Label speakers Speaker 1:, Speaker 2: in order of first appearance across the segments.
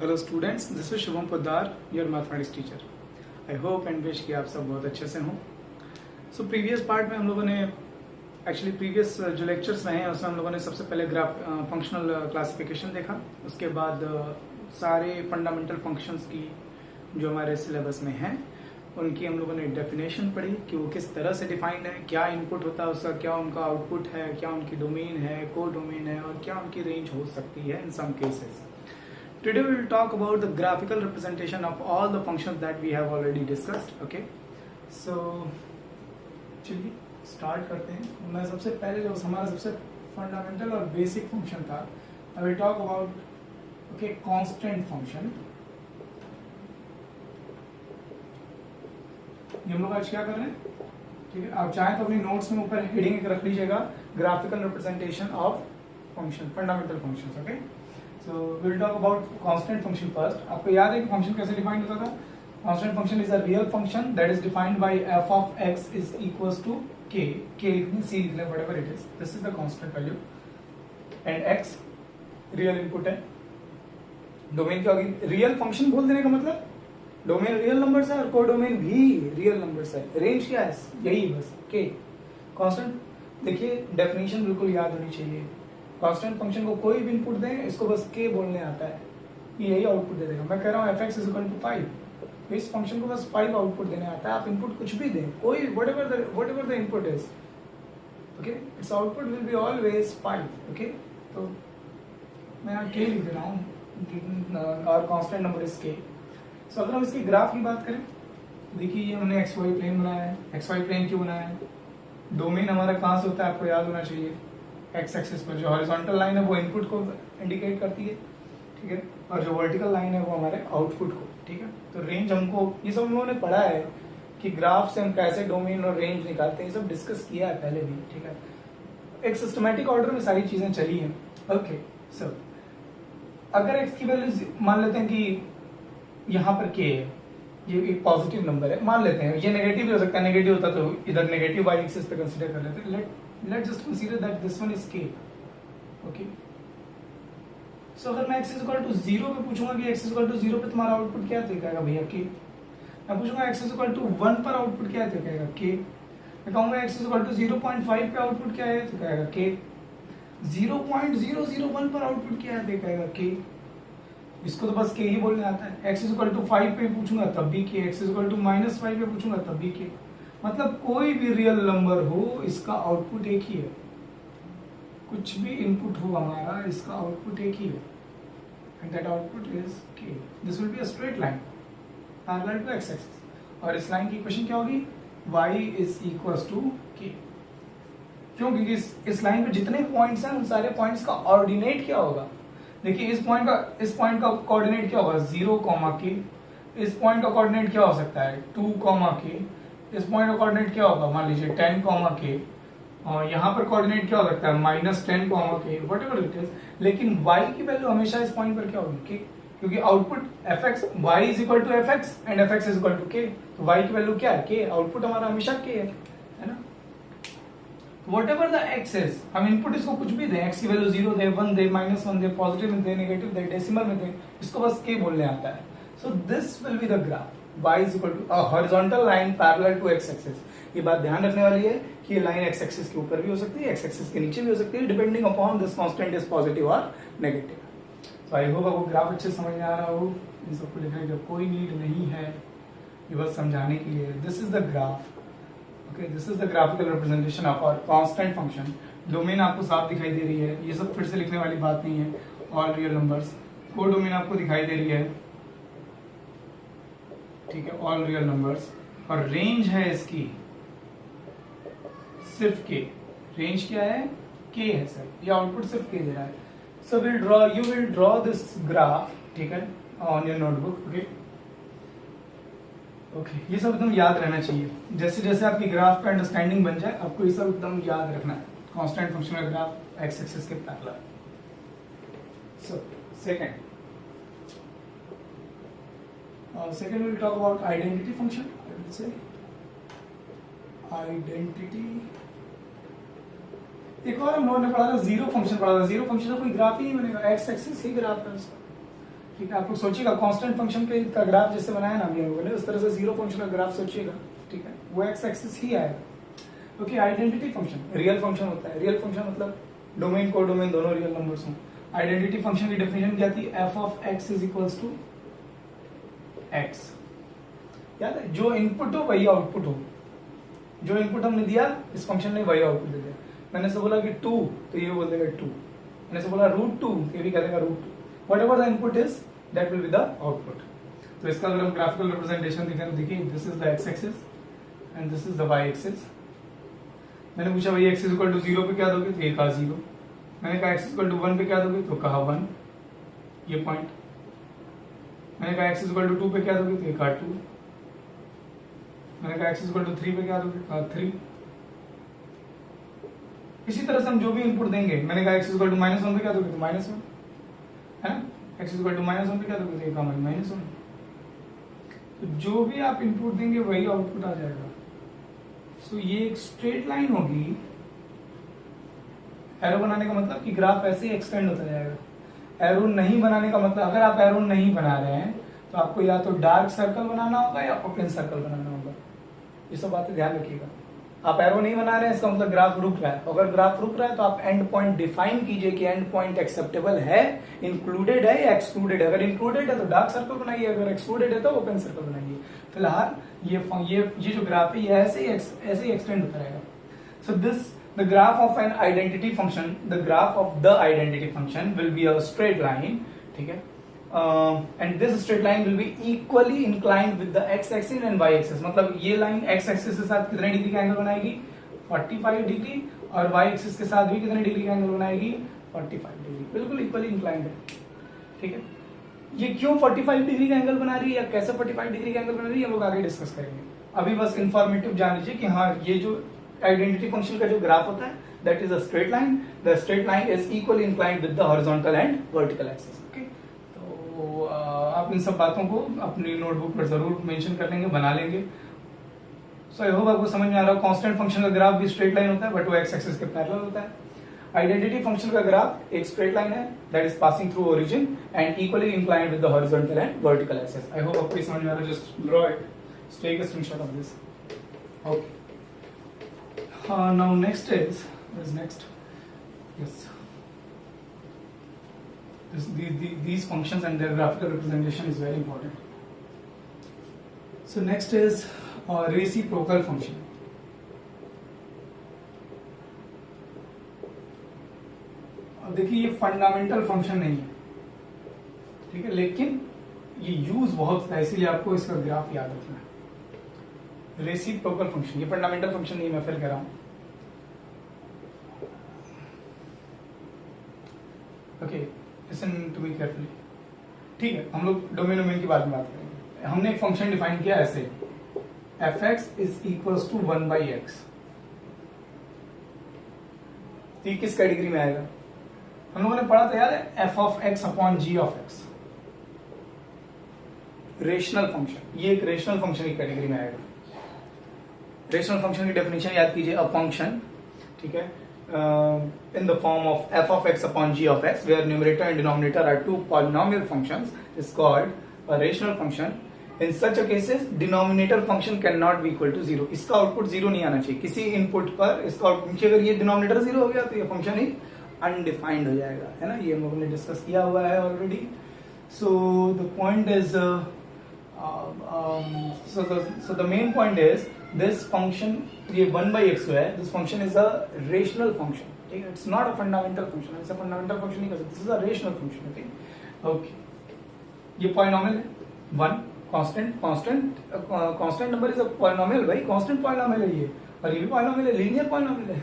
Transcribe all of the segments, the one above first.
Speaker 1: Hello students, this is Shubham Poddar, your mathematics teacher. I hope and wish कि आप सब बहुत अच्छे से हों। सो प्रीवियस पार्ट में हम लोगों ने एक्चुअली प्रीवियस जो लेक्चर्स रहे हैं उसमें हम लोगों ने सबसे पहले फंक्शनल क्लासिफिकेशन देखा। उसके बाद सारे फंडामेंटल फंक्शंस की जो हमारे सिलेबस में हैं उनकी हम लोगों ने डेफिनेशन पढ़ी कि वो किस तरह से डिफाइंड है, क्या इनपुट होता है उसका, क्या उनका आउटपुट है, क्या उनकी डोमेन है, को डोमेन है और क्या उनकी रेंज हो सकती है in some cases. Today we will talk about the graphical representation of all the functions that we have already discussed. Okay, so चलिए स्टार्ट करते हैं। मैं सबसे पहले जो हमारा सबसे फंडामेंटल और बेसिक फंक्शन था, I will talk about okay constant function। ये हम लोग आज क्या कर रहे हैं, ठीक है। आप चाहें तो अपनी नोट्स में ऊपर हेडिंग रख लीजिएगा, graphical representation of function, fundamental functions. Okay, so we'll talk about constant function first। आपको याद है कि फंक्शन कैसे डिफाइन होता था? constant function is a real function that is defined by f of x is equals to k लिखने, c लिखने, whatever it is, this is the constant value and x real input है। Domain क्या होगी? Real function बोल देने का मतलब domain real numbers है और को डोमेन भी रियल नंबर्स है। रेंज क्या है? यही बस k कांस्टेंट। देखिए डेफिनेशन बिल्कुल याद होनी चाहिए। कांस्टेंट फंक्शन को कोई भी इनपुट दें, इसको बस के बोलने आता है, यही आउटपुट दे देगा। मैं कह रहा हूँ F x is equal to 5, इस फंक्शन को बस 5 आउटपुट देने आता है। आप इनपुट कुछ भी दें, कोई whatever the input is, okay, its output will be always 5। okay, तो मैं यहाँ के लिख दे रहा हूँ और कांस्टेंट नंबर इज के। सो अगर हम इसकी ग्राफ की बात करें, देखिए ये हमने एक्स वाई प्लेन बनाया है। एक्स वाई प्लेन क्यों बनाया है? डोमेन हमारा कहाँ से होता है आपको याद होना चाहिए। एक्स एक्सिस पर जो हॉरिजॉन्टल लाइन है वो इनपुट को इंडिकेट करती है, ठीक है, और जो वर्टिकल लाइन है वो हमारे आउटपुट को, ठीक है। तो रेंज हमको ये सब हम लोगों ने पढ़ा है कि ग्राफ से हम कैसे डोमेन और रेंज निकालते हैं, ये सब डिस्कस किया है पहले भी, ठीक है। एक सिस्टमैटिक ऑर्डर में सारी चीजें चली हैं। ओके, सो अगर एक्स की वैल्यू मान लेते हैं कि यहाँ पर के है, ये एक पॉजिटिव नंबर है, मान लेते हैं। ये नेगेटिव भी हो सकता है, नेगेटिव होता तो इधर नेगेटिव वाई एक्सिस पे कंसीडर कर लेते हैं। Let's just consider that this one is k। okay, so अगर मैं x is equal to 0 पे पूछूंगा कि x is equal to 0 पे तुम्हारा आउटपुट क्या दिखाएगा भैया k। मैं पूछूंगा x is equal to 1 पर आउटपुट क्या दिखाएगा k। मैं कहूंगा x is equal to 0.5 पे आउटपुट क्या है दिखाएगा k। 0.001 पर आउटपुट क्या है दिखाएगा k। इसको तो बस k ही बोलने आता है। x is equal to 5 पे पूछूंगा तब भी k, x is equal to -5 पे पूछूंगा तब भी k। मतलब कोई भी रियल नंबर हो, इसका आउटपुट एक ही है। कुछ भी इनपुट हो हमारा, इसका आउटपुट एक ही है, and that output is k। This will be a straight line parallel to x axis. और इस लाइन की इक्वेशन क्या होगी? y is equals to k। क्यों? क्योंकि इस लाइन पे जितने पॉइंट्स हैं उन सारे पॉइंट्स का ऑर्डिनेट क्या होगा? देखिए इस पॉइंट का कोऑर्डिनेट क्या होगा? 0, k। इस पॉइंट का कोऑर्डिनेट क्या हो सकता है? 2, k। इस पॉइंट का कोऑर्डिनेट क्या होगा? मान लीजिए 10, k। और यहाँ पर कोऑर्डिनेट क्या हो सकता है? -10, k, व्हाटएवर इट इज। लेकिन y की वैल्यू हमेशा इस पॉइंट पर क्या होगी? k, क्योंकि output fx, y is equal to fx and fx is equal to k। तो y की वैल्यू क्या है? k। आउटपुट हमारा हमेशा k है ना। व्हाटएवर द x इज, हम इनपुट इसको कुछ भी दें, x की वैल्यू 0 दे, 1 दे, -1 दे, पॉजिटिव में दे, नेगेटिव दे, डेसिमल में दे, इसको बस k बोलने आता है। So this will be the graph y is equal to a horizontal line parallel to x axis। ये बात ध्यान रखने वाली है कि ये लाइन x axis के ऊपर भी हो सकती है, x axis के नीचे भी हो सकती है, depending upon this constant is positive और नेगेटिव। तो आई होप आपको ग्राफ अच्छे समझ में आ रहा हो। इन सबको लिखने की कोई नीड नहीं है, ये बस समझाने के लिए। This is the graph, okay, this is the graphical representation of our constant function. Domain आपको साफ दिखाई दे रही है, ये सब फिर से लिखने वाली बात नहीं है। ऑल रियल नंबर्स, को डोमेन आपको दिखाई दे रही है, ठीक है, ऑल रियल नंबर्स। और रेंज है इसकी सिर्फ k। रेंज क्या है? k है सर। ये आउटपुट सिर्फ k दे रहा है। So you will draw this graph, ठीक है, on your notebook. Okay okay, ये सब एकदम याद रहना चाहिए। जैसे जैसे आपकी ग्राफ का अंडरस्टैंडिंग बन जाए, आपको ये सब एकदम याद रखना है। कांस्टेंट फंक्शन का ग्राफ एक्स एक्सिस के parallel. So second second we'll talk about identity function। I will say identity। एक और हम लोगों ने पढ़ा था जीरो फंक्शन, पढ़ा था। जीरो फंक्शन का कोई ग्राफ ही नहीं बनेगा, एक्स एक्सिस ही ग्राफ है उसका। ठीक है, आप लोग सोचिएगा कांस्टेंट फंक्शन का ग्राफ जैसे बनाया ना अभी हम लोगों ने, उस तरह से जीरो फंक्शन का ग्राफ सोचिएगा, ठीक है, वो एक्स एक्सिस ही आएगा। Okay, identity function real function होता है। रियल फंक्शन मतलब डोमेन को डोमेन दोनों रियल नंबर्स हों। आइडेंटिटी फंक्शन की डेफिनेशन क्या थी? F of X is equals to X. याद है, जो इनपुट हो वही आउटपुट हो। जो इनपुट हमने दिया इस फंक्शन ने वही आउटपुट दे दिया। मैंने से बोला कि 2 तो ये बोल देगा 2। मैंने से बोला √2 ये भी कह देगा √2। Whatever the input is that will be the output. तो इसका अगर हम ग्राफिकल रिप्रेजेंटेशन देखें तो देखिए, this is the X axis and this is the Y axis. मैंने पूछा भाई एक्स इज इक्वल टू 0 पे क्या दोगे? तो ये कहा 0। मैंने कहा एक्स इज इक्वल टू 1 पे क्या दोगे? तो कहा 1, ये पॉइंट। मैंने कहा एक्स इज इक्वल टू 2 पे क्या दोगे? तो ये कहा 2। मैंने कहा एक्स इज इक्वल टू 3 पे क्या दोगे? कहा 3। इसी तरह से हम जो भी इनपुट देंगे, मैंने कहा एक्स इज इक्वल टू -1 पे क्या दोगे? तो -1, है ना। एक्स इज इक्वल टू -1 पे क्या दोगे? तो ये कहा -1। तो जो भी आप इनपुट देंगे वही आउटपुट आ जाएगा। सो ये एक स्ट्रेट लाइन होगी। एरो बनाने का मतलब कि ग्राफ ऐसे ही एक्सटेंड होता जाएगा। एरो नहीं बनाने का मतलब, अगर आप एरो नहीं बना रहे हैं तो आपको या तो डार्क सर्कल बनाना होगा या ओपन सर्कल बनाना होगा। ये सब बातें ध्यान रखिएगा। आप एरो नहीं बना रहे हैं इसका मतलब ग्राफ रुक रहा है। अगर ग्राफ रुक रहा है तो आप एंड पॉइंट डिफाइन कीजिए कि एंड पॉइंट एक्सेप्टेबल है, इंक्लूडेड है या एक्सक्लूडेड है। अगर इंक्लूडेड है तो डार्क सर्कल बनाइए, अगर एक्सक्लूडेड है तो ओपन सर्कल बनाइए। फिलहाल ये जो ग्राफ है ये ऐसे ही एक्सटेंड होता रहेगा। So this the graph of an identity function, the graph of the identity function will be a straight line, ठीक है, and this straight line will be equally inclined with the x axis and y axis। मतलब ये line x axis के साथ कितने degree का angle बनाएगी? 45 degree. और y axis के साथ भी कितने डिग्री का एंगल बनाएगी? 45 डिग्री। बिल्कुल इक्वली इंक्लाइंड है, ठीक है। ये क्यों 45 डिग्री का एंगल बना रही है या कैसे 45 डिग्री का एंगल बना रही है, हम लोग आगे डिस्कस करेंगे। अभी बस इंफॉर्मेटिव जान लीजिए कि हाँ, ये जो आइडेंटिटी फंक्शन का जो ग्राफ होता है that is a straight line. The straight line is equally inclined with the horizontal and vertical axis. Okay, तो आप इन सब बातों को अपनी नोटबुक पर जरूर मेंशन कर लेंगे, बना लेंगे। सो आई होप आपको समझ में आ रहा हो। कांस्टेंट फंक्शन का ग्राफ भी स्ट्रेट लाइन होता है बट वो एक्स एक्सिस के पैरेलल होता है। आइडेंटिटी फंक्शन का ग्राफ एक स्ट्रेट लाइन है that is passing through origin and equally inclined with the horizontal and vertical axis. I hope आपको समझ में आ रहा है। Just draw it, take a screenshot of this. Okay, now next is, what is next? Yes, these functions and their graphical representation is very important. So next is reciprocal function. अब देखिए ये fundamental function नहीं है, ठीक है, लेकिन ये use बहुत है इसीलिए आपको इसका ग्राफ याद रखना है। रेसिप्रोकल फंक्शन, ये फंडामेंटल फंक्शन नहीं, मैं फिर कह रहा हूं। Okay, listen to me carefully, ठीक है। हम लोग डोमेन की बात करेंगे। हमने एक फंक्शन डिफाइन किया ऐसे, f(x) is equals to 1/x। ये किस कैटेगरी में आएगा? हम लोगों ने पढ़ा था यार, f of x upon g of x, rational function. ये एक रेशनल फंक्शन की कैटेगरी में आएगा। रेशनल फंक्शन की डेफिनेशन याद कीजिए, अ फंक्शन, ठीक है, in the form of f of x upon g of x, where numerator and denominator are two polynomial functions, is called a rational function. In such a cases, denominator function cannot be equal to 0. इसका output 0 नहीं आना चाहिए किसी input पर। इसका output, अगर ये denominator 0 हो गया तो ये फंक्शन ही अनडिफाइंड हो जाएगा, है ना। ये हम लोगों ने डिस्कस किया हुआ है already. So the point is, so the main point is this function, ये 1/x जो है, this function is a rational function, ठीक है, it's not a fundamental function। ऐसा fundamental function नहीं कर सकते, this is a rational function, ठीक। ओके, ये polynomial है 1, constant number is a polynomial भाई, constant polynomial है ये, और ये भी polynomial है, linear polynomial है।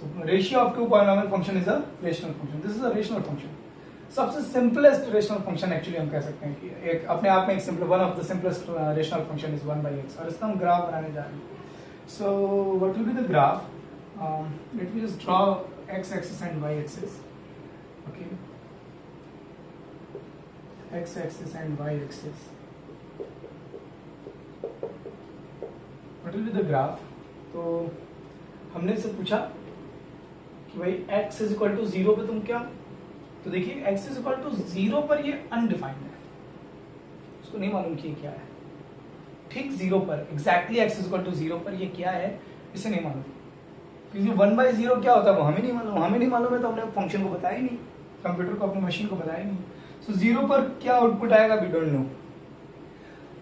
Speaker 1: so ratio of two polynomial function is a rational function, this is a rational function। सबसे सिंपलेस्ट रेशनल फंक्शन एक्चुअली हम कह सकते हैं कि एक अपने आप में एक simple, one of the simplest rational function is 1/x, और इसका हम ग्राफ बनाने जा रहे हैं। So what will be the graph? Let me just draw x axis and y axis. Okay, x axis and y axis, what will be the graph? तो हमने इससे पूछा कि भाई x इज इक्वल टू 0 पे तुम क्या तो देखिए x इज इक्वल टू 0 पर ये अनडिफाइंड है, उसको नहीं मालूम कि ये क्या है। ठीक 0 पर exactly x is equal to 0 पर ये क्या है इसे नहीं मालूम, क्योंकि 1/0 क्या होता है वो हमें नहीं मालूम। हमें नहीं मालूम है तो हमने फंक्शन को बताया ही नहीं, कंप्यूटर को, अपनी मशीन को बताया ही नहीं। सो 0 पर क्या आउटपुट आएगा वी डोंट नो।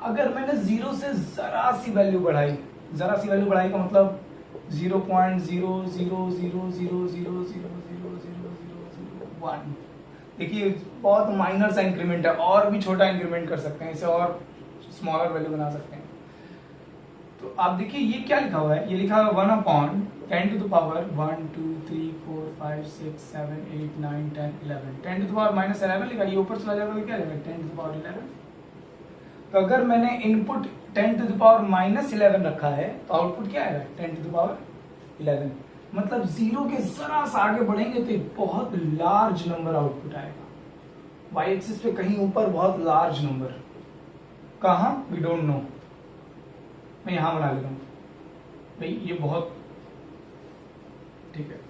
Speaker 1: अगर मैंने 0 से जरा सी वैल्यू बढ़ाई, जरा सी वैल्यू बढ़ाई का मतलब 0.00000000001, देखिए बहुत माइनर सा इंक्रीमेंट है, और भी छोटा इंक्रीमेंट कर सकते हैं इसे, और स्मॉलर वैल्यू बना सकते हैं। तो आप देखिए ये क्या लिखा हुआ है, ये लिखा हुआ 1/10 to the power 1 2 3 4 5 6 7 8 9 10 11, 10 to the power -11 लिखा, ये ऊपर चला जाएगा तो क्या जाएगा 10 to the power 11। तो अगर मैंने इनपुट 10 to the power -11 रखा है तो आउटपुट क्या आएगा 10 to the power 11। मतलब 0 के जरा सा आगे बढ़ेंगे तो एक बहुत लार्ज नंबर आउटपुट आएगा, वाई एक्सिस पे कहीं ऊपर बहुत लार्ज नंबर, कहाँ वी डोंट नो। मैं यहां बना लेता हूं भाई, ये बहुत ठीक है,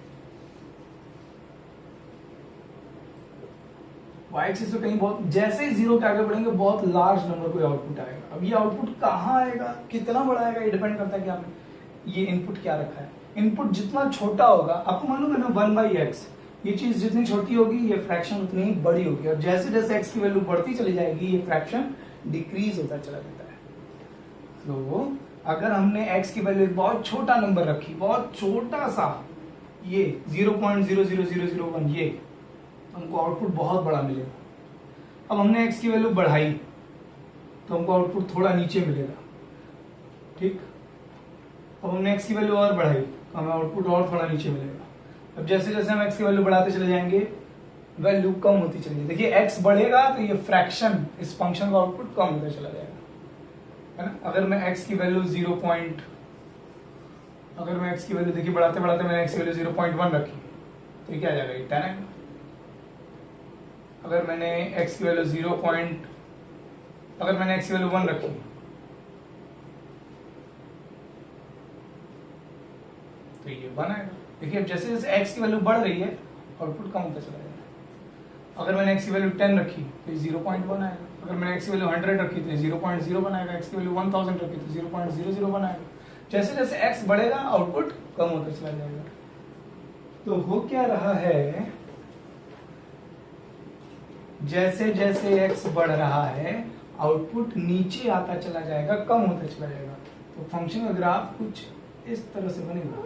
Speaker 1: वाई एक्सिस पे कहीं बहुत, जैसे ही 0 के आगे बढ़ेंगे बहुत लार्ज नंबर कोई आउटपुट आएगा। अब ये आउटपुट कहाँ आएगा, कितना बड़ा आएगा, ये डिपेंड करता है कि आपने ये इनपुट क्या रखा है। इनपुट जितना छोटा होगा, आपको मालूम है ना 1/x, ये चीज जितनी छोटी होगी ये फ्रैक्शन उतनी ही बड़ी होगी, और जैसे जैसे x की वैल्यू बढ़ती चली जाएगी ये फ्रैक्शन डिक्रीज होता चला जाता है। तो अगर हमने x की वैल्यू बहुत छोटा नंबर रखी, बहुत छोटा सा, ये 0.00001, ये हमको आउटपुट बहुत बड़ा मिलेगा। अब हमने x की वैल्यू बढ़ाई तो हमको आउटपुट थोड़ा नीचे मिलेगा, ठीक। अब हमने x की वैल्यू और बढ़ाई तो हमें आउटपुट और थोड़ा नीचे मिलेगा। अब जैसे जैसे हम x की वैल्यू बढ़ाते चले जाएंगे वैल्यू कम होती चलेगी। देखिए x बढ़ेगा तो ये फ्रैक्शन, इस फंक्शन का आउटपुट कम होता चला जाएगा, है ना। अगर मैं x की वैल्यू अगर मैं x की वैल्यू देखिए बढ़ाते बढ़ाते मैंने x की वैल्यू 0.1 रखी तो ये क्या आ जाएगा 10 आएगा। अगर मैंने x की वैल्यू 1 रखी तो ये 1 आएगा। देखिए अब जैसे जैसे x की वैल्यू बढ़ रही है आउटपुट कम होता चला जाएगा। अगर मैंने x की वैल्यू 10 रखी तो 0.1 आएगा। अगर मैंने x की वैल्यू 100 रखी तो 0.01 आएगा। x की वैल्यू 1000 रखी तो 0.001 आएगा। जैसे जैसे x बढ़ेगा आउटपुट कम होता चला जाएगा। तो हो क्या रहा है, जैसे जैसे x बढ़ रहा है आउटपुट नीचे आता चला जाएगा, कम होता चला जाएगा। तो फंक्शन का ग्राफ कुछ इस तरह से बनेगा।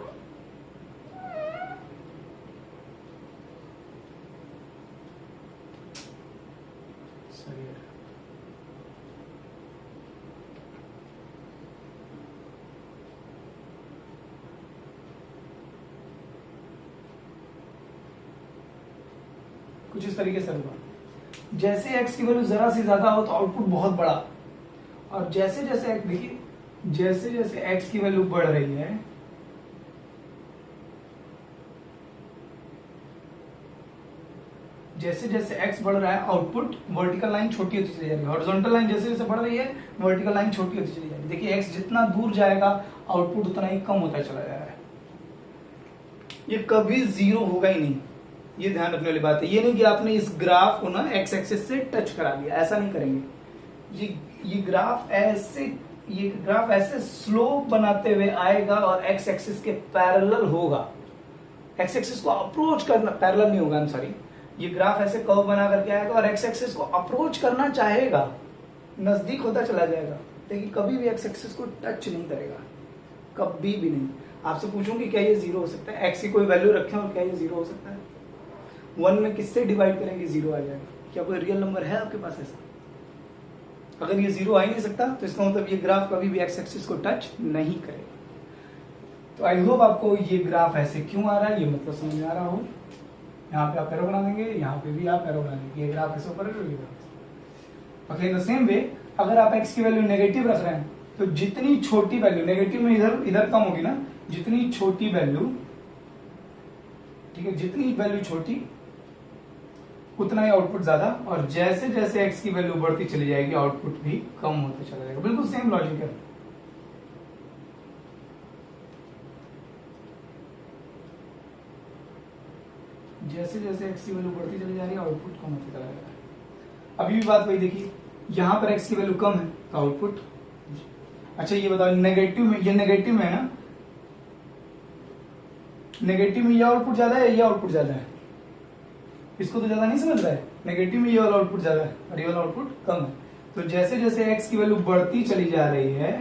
Speaker 1: कुछ इस तरीके से होगा। जैसे x की वैल्यू जरा सी ज्यादा हो तो आउटपुट बहुत बड़ा, और जैसे जैसे देखिए जैसे जैसे x की वैल्यू बढ़ रही है जैसे जैसे x बढ़ रहा है आउटपुट वर्टिकल लाइन छोटी होती चली जा रही है, हॉरिजॉन्टल लाइन जैसे जैसे बढ़ रही है वर्टिकल लाइन छोटी होती चली जा रही है। देखिए x जितना दूर जाएगा आउटपुट उतना ही कम होता चला जा रहा है। ये कभी जीरो होगा ही नहीं, ये ध्यान रखने वाली बात है। ये नहीं कि आपने इस ग्राफ को ना एक्स एक्सिस से टच करा दिया, ऐसा नहीं करेंगे। ये ग्राफ ऐसे स्लोप बनाते हुए आएगा और एक्स एक्सिस के पैरेलल होगा। एक्स एक्सिस को अप्रोच करना, पैरेलल नहीं होगा, सॉरी, ये ग्राफ ऐसे कर्व बना करके आएगा और एक्स एक्सिस को अप्रोच करना चाहेगा, नजदीक होता चला जाएगा, लेकिन कभी भी एक्स एक्सिस को टच नहीं करेगा, कभी भी नहीं। आपसे पूछूंगी क्या ये जीरो हो सकता है, एक्स की कोई वैल्यू रखें और क्या ये जीरो हो सकता है? 1 में किससे डिवाइड करेंगे जीरो आ जाएगा? क्या कोई रियल नंबर है आपके पास ऐसा? अगर ये जीरो आ ही नहीं सकता तो इसका मतलब ये ग्राफ कभी भी एक्स एक्सिस को टच नहीं करेगा। तो आई होप आपको ये ग्राफ ऐसे क्यों आ रहा है ये मतलब समझ में आ रहा हो। यहाँ पे आप एरो बना देंगे, यहाँ पे भी आप एरो बना देंगे, ये ग्राफ ऐसे ऊपर है, ये graph. Okay, in the same way अगर आप एक्स की वैल्यू नेगेटिव रख रहे हैं तो जितनी छोटी वैल्यू, नेगेटिव में इधर कम होगी ना, जितनी छोटी वैल्यू, ठीक है, जितनी वैल्यू छोटी उतना ही आउटपुट ज्यादा, और जैसे जैसे एक्स की वैल्यू बढ़ती चली जाएगी आउटपुट भी कम होता चला जाएगा। बिल्कुल सेम लॉजिक है। जैसे जैसे x की वैल्यू बढ़ती चली जा रही है आउटपुट कम होता चला जा रहा है। अभी भी बात वही देखिए, यहाँ पर x की वैल्यू कम है तो आउटपुट, अच्छा ये बताओ नेगेटिव में, ये नेगेटिव में है ना, नेगेटिव में ये आउटपुट ज्यादा है, ये आउटपुट ज्यादा है, इसको तो ज्यादा नहीं समझ रहा है, नेगेटिव में ये वाला आउटपुट ज्यादा है और ये वाला आउटपुट कम है। तो जैसे जैसे x की वैल्यू बढ़ती चली जा रही है,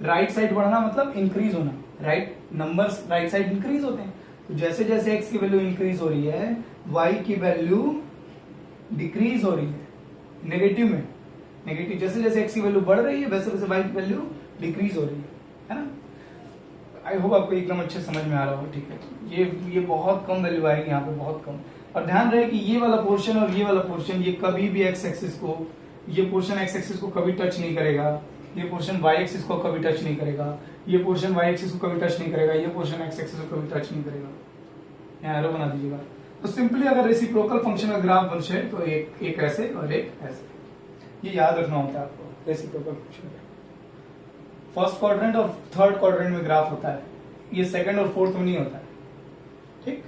Speaker 1: राइट साइड बढ़ना मतलब इंक्रीज होना, right numbers right side increase होते हैं, तो जैसे जैसे x की वैल्यू इंक्रीज हो रही है y की वैल्यू डिक्रीज हो रही है नेगेटिव में, नेगेटिव जैसे जैसे x की वैल्यू बढ़ रही है वैसे वैसे y की वैल्यू डिक्रीज हो रही है ना। आई होप आपको एकदम अच्छे समझ में आ रहा हो, ठीक है। ये बहुत कम वैल्यू आएगी यहाँ पे, बहुत कम। और ध्यान रहे कि ये वाला पोर्शन और ये वाला पोर्शन ये कभी भी एक्स एक्सिस को, ये पोर्शन एक्स एक्सिस को कभी टच नहीं करेगा, ये पोर्शन वाई एक्सिस को कभी टच नहीं करेगा, ये पोर्शन वाई एक्सिस को कभी टच नहीं करेगा, ये पोर्शन एक्स एक्सिस को कभी टच नहीं करेगा। यहाँ एरो बना दीजिएगा। तो सिंपली अगर रेसिप्रोकल फंक्शन का ग्राफ बनशे तो एक ऐसे और एक ऐसे, ये याद रखना होता है आपको। रेसिप्रोकल फंक्शन फर्स्ट क्वाड्रेंट और थर्ड क्वाड्रेंट में ग्राफ होता है, ये सेकंड और फोर्थ में नहीं होता है, ठीक।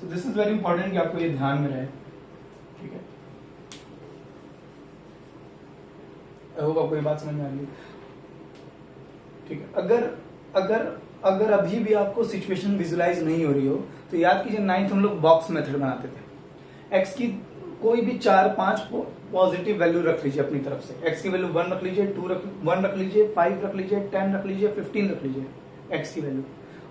Speaker 1: सो दिस इज वेरी इंपॉर्टेंट कि आपको ये ध्यान में रहे, ठीक है। आई होप आपको ये बात समझ में आ रही है, ठीक है। अगर अभी भी आपको सिचुएशन विजुलाइज नहीं हो रही हो तो याद कीजिए 9th हम लोग बॉक्स मेथड बनाते थे। एक्स की कोई भी 4-5 पॉजिटिव वैल्यू रख लीजिए अपनी तरफ से, एक्स की वैल्यू 1 रख लीजिए, 1 रख लीजिए, 5 रख लीजिए, 10 रख लीजिए, 15 रख लीजिए एक्स की वैल्यू,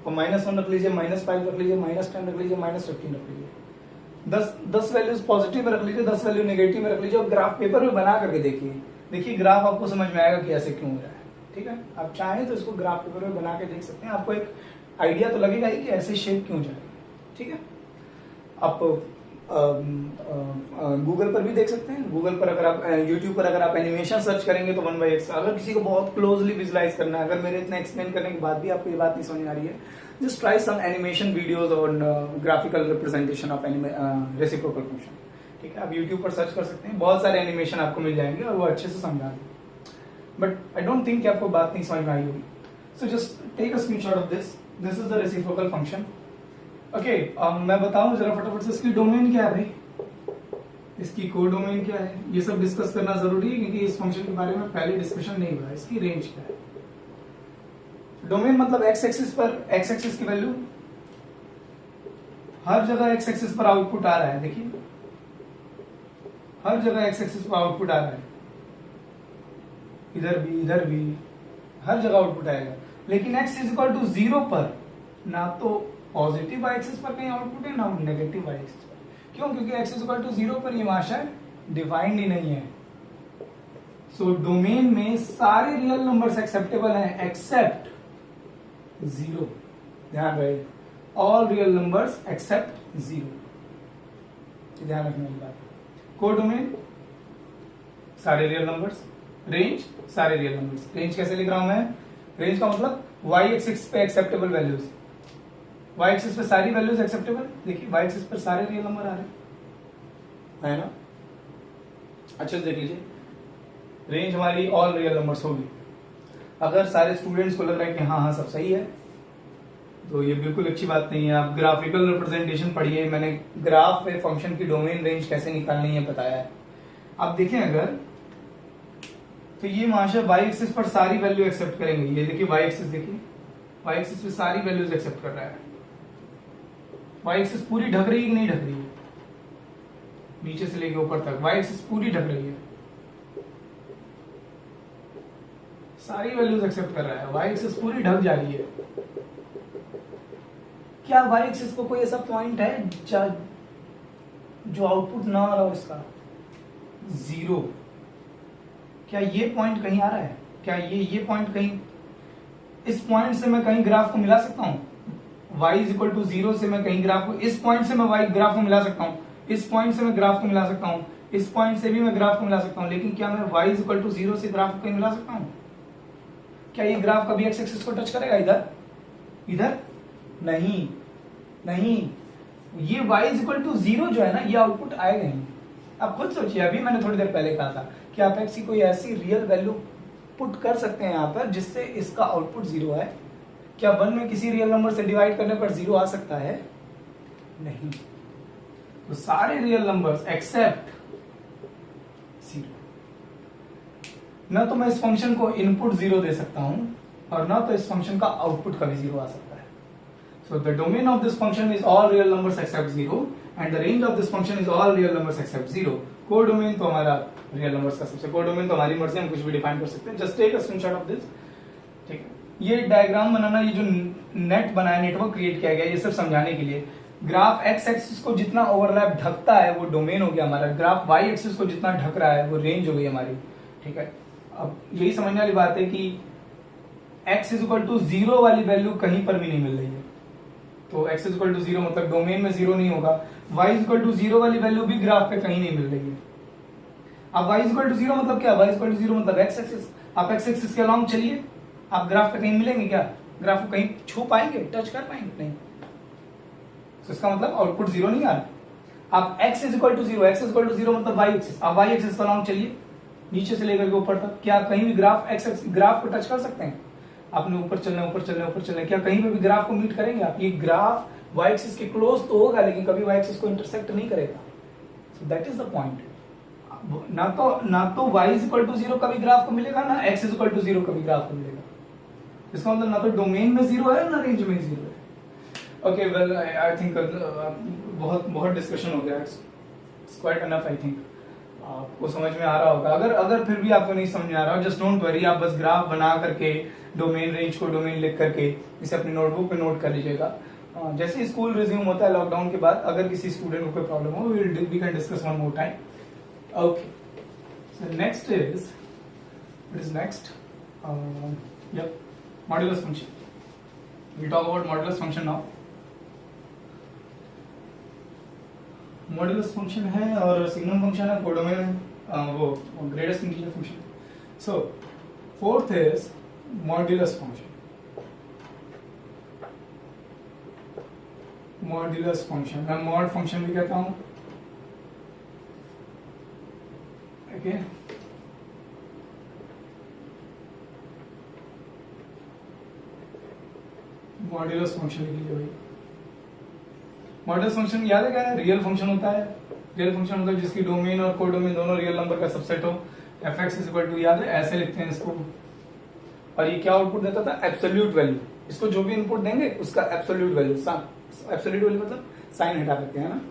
Speaker 1: और -1 रख लीजिए, -5 रख लीजिए, -10 रख लीजिए, -15 रख लीजिए। 10 वैल्यूज पॉजिटिव में रख लीजिए, 10 वैल्यू नेगेटिव में रख लीजिए और ग्राफ पेपर में बना करके देखिए ग्राफ आपको समझ में आएगा कि ऐसे क्यों हो रहा है, ठीक है। आप चाहें तो इसको ग्राफ पेपर में बना के देख सकते हैं, आपको एक आइडिया तो लगेगा ही कि ऐसे शेप क्यों जा रही है, ठीक है। आप गूगल पर भी देख सकते हैं, गूगल पर अगर आप यूट्यूब पर अगर आप एनिमेशन सर्च करेंगे तो 1/x, अगर किसी को बहुत क्लोजली विजुलाइज करना है, अगर मेरे इतना एक्सप्लेन करने के बाद भी आपको ये बात नहीं समझ आ रही है, just try some animation videos on graphical representation of reciprocal function, ठीक है। आप यूट्यूब पर सर्च कर सकते हैं, बहुत सारे एनिमेशन आपको मिल जाएंगे और वो अच्छे से समझा देंगे। बट आई डोंट थिंक कि आपको बात नहीं समझ में आई होगी। So just take a screenshot of this is the reciprocal function, okay. मैं बताऊं जरा फटाफट से इसकी डोमेन क्या है भाई, इसकी कोडोमेन क्या है, ये सब डिस्कस करना जरूरी है क्योंकि इस फंक्शन के बारे में पहले डिस्कशन नहीं हुआ है। इसकी रेंज क्या है, डोमेन मतलब एक्स एक्सिस पर, एक्स एक्सिस की वैल्यू हर जगह एक्स एक्सिस पर आउटपुट आ रहा है, देखिए हर जगह एक्स एक्सिस पर आउटपुट आ रहा है, इधर भी हर जगह आउटपुट आएगा, लेकिन x इज इक्वल टू 0 पर ना तो पॉजिटिव वाई एक्सिस पर कहीं आउटपुट है ना नेगेटिव वाई एक्सिस पर। क्यों? क्योंकि x इज इक्वल टू 0 पर ये माशा डिफाइंड ही नहीं है। सो डोमेन में सारे रियल नंबर्स एक्सेप्टेबल हैं एक्सेप्ट 0, ध्यान रहे, ऑल रियल नंबर्स एक्सेप्ट 0, ध्यान रखने की बात। कोडोमेन सारे रियल नंबर्स, रेंज सारे रियल नंबर्स। रेंज कैसे लिख रहा हूं मैं, रेंज का मतलब वाई एक्सिस पे एक्सेप्टेबल वैल्यूज, वाई एक्सिस पे सारी वैल्यूज एक्सेप्टेबल, देखिए वाई एक्सिस पर सारे रियल नंबर आ रहे हैं ना, अच्छे से देख लीजिए। रेंज हमारी ऑल रियल नंबर्स होगी। अगर सारे स्टूडेंट्स को लग रहा है कि हाँ सब सही है तो ये बिल्कुल अच्छी बात नहीं है। आप ग्राफिकल रिप्रेजेंटेशन पढ़िए, मैंने ग्राफ पे फंक्शन की डोमेन रेंज कैसे निकालनी है बताया है। आप देखें अगर तो ये माशा वाई एक्सिस पर सारी वैल्यू एक्सेप्ट करेंगे, ये देखिए वाई एक्सिस, देखिए वाई एक्सिस पे सारी वैल्यूज एक्सेप्ट कर रहा है। वाई एक्सिस पूरी ढक रही है कि नहीं ढक रही है, नीचे से लेके ऊपर तक वाई एक्सिस पूरी ढक रही है, सारी वैल्यूज एक्सेप्ट कर रहा है, वाई एक्सिस पूरी ढक जा रही है। क्या वाई एक्सिस को कोई ऐसा पॉइंट है जो आउटपुट ना आ रहा हो इसका, 0? क्या ये पॉइंट कहीं आ रहा है, क्या ये पॉइंट कहीं, इस पॉइंट से मैं कहीं ग्राफ को मिला सकता हूँ, y इज इक्वल टू 0 से मैं कहीं ग्राफ को, इस पॉइंट से मैं y ग्राफ को मिला सकता हूँ, इस पॉइंट से मैं ग्राफ को मिला सकता हूँ, इस पॉइंट से भी मैं ग्राफ को मिला सकता हूँ, लेकिन क्या मैं y इज इक्वल टू 0 से ग्राफ को कहीं मिला सकता हूँ? क्या ये ग्राफ कभी एक्स एक्सिस को टच करेगा इधर नहीं, ये y इज इक्वल टू 0 जो है ना, ये आउटपुट आएगा नहीं। आप खुद सोचिए, अभी मैंने थोड़ी देर पहले कहा था कि आप एक्स की कोई ऐसी रियल वैल्यू पुट कर सकते हैं यहाँ पर जिससे इसका आउटपुट 0 आए। क्या 1 में किसी रियल नंबर से डिवाइड करने पर 0 आ सकता है? नहीं। तो सारे रियल नंबर्स एक्सेप्ट 0। ना तो मैं इस फंक्शन को इनपुट 0 दे सकता हूं और ना तो इस फंक्शन का आउटपुट कभी 0 आ सकता है। So the domain of this function is all real numbers accept 0 and the range of this function is all real numbers accept 0। Codomain तो हमारा रियल नंबर्स का सबसे कोडोमेन तो हमारी मर्जी, हम कुछ भी डिफाइन कर सकते हैं। Just take a screenshot of this. ठीक है, ये डायग्राम बनाना, ये जो नेट बनाया, नेटवर्क क्रिएट किया गया, ये सब समझाने के लिए। ग्राफ एक्स एक्सिस को जितना ओवरलैप ढकता है वो डोमेन हो गया हमारा, ग्राफ वाई एक्सिस को जितना ढक रहा है वो रेंज हो गई हमारी। ठीक है, अब यही समझने वाली बात है कि x इज इक्वल टू 0 वाली वैल्यू कहीं पर भी नहीं मिल रही है, तो x इज इक्वल टू 0 मतलब डोमेन में 0 नहीं होगा। y इज इक्वल टू 0 वाली वैल्यू भी ग्राफ पे कहीं नहीं मिल रही है। अब y इज इक्वल टू 0 मतलब क्या, y इज इक्वल टू 0 मतलब x एक्सिस। आप x एक्सिस के अलॉन्ग चलिए, आप ग्राफ पे कहीं मिलेंगे क्या, ग्राफ को कहीं छू पाएंगे, टच कर पाएंगे? नहीं। तो इसका मतलब आउटपुट 0 नहीं आ रहा। आप x is equal to 0, x is equal to 0 मतलब y एक्सिस। आप y एक्सिस के अलॉन्ग चलिए नीचे से लेकर के ऊपर तक, क्या कहीं भी ग्राफ ग्राफ को टच कर सकते हैं? आपने ऊपर चलना ऊपर चलना ऊपर चलना, क्या कहीं पे भी ग्राफ को मीट करेंगे आप? ये ग्राफ y एक्सिस के क्लोज तो होगा लेकिन कभी y एक्सिस को इंटरसेक्ट नहीं करेगा। So that is the point. ना तो y इज इक्वल टू 0 कभी ग्राफ को मिलेगा, ना x इज इक्वल टू 0 कभी ग्राफ को मिलेगा। इसका मतलब ना तो डोमेन में 0 है ना रेंज में 0 है। ओके, वेल आई थिंक बहुत डिस्कशन हो गया, it's quite enough. I think आपको समझ में आ रहा होगा। अगर फिर भी आपको नहीं समझ में आ रहा हो, जस्ट डोंट वरी, आप बस ग्राफ बना करके डोमेन रेंज को डोमेन लिख करके इसे अपनी नोटबुक पे नोट कर लीजिएगा। जैसे ही स्कूल रिज्यूम होता है लॉकडाउन के बाद, अगर किसी स्टूडेंट को कोई प्रॉब्लम हो, we can discuss one more time. Okay, so next is, what is next? Yup, modulus function. We talk about modulus function now. Modulus function है और सिग्नम फंक्शन है, कोडोमेन है, वो greatest integer function. So fourth is modulus function. Modulus function मैं mod function भी कहता हूं। Okay, modulus function लिख लीजिए भाई। मॉड्यूलस फंक्शन याद है क्या है? रियल फंक्शन होता है। रियल फंक्शन होता है जिसकी डोमेन और कोडोमेन दोनों रियल नंबर का सबसेट हो। F x is equal to, याद है ऐसे लिखते हैं इसको। और ये क्या आउटपुट देता था? Absolute value. इसको जो भी इनपुट देंगे उसका एब्सोल्यूट वैल्यू, एब्सोल्यूट वैल्यू मतलब साइन हटा देते हैं ना।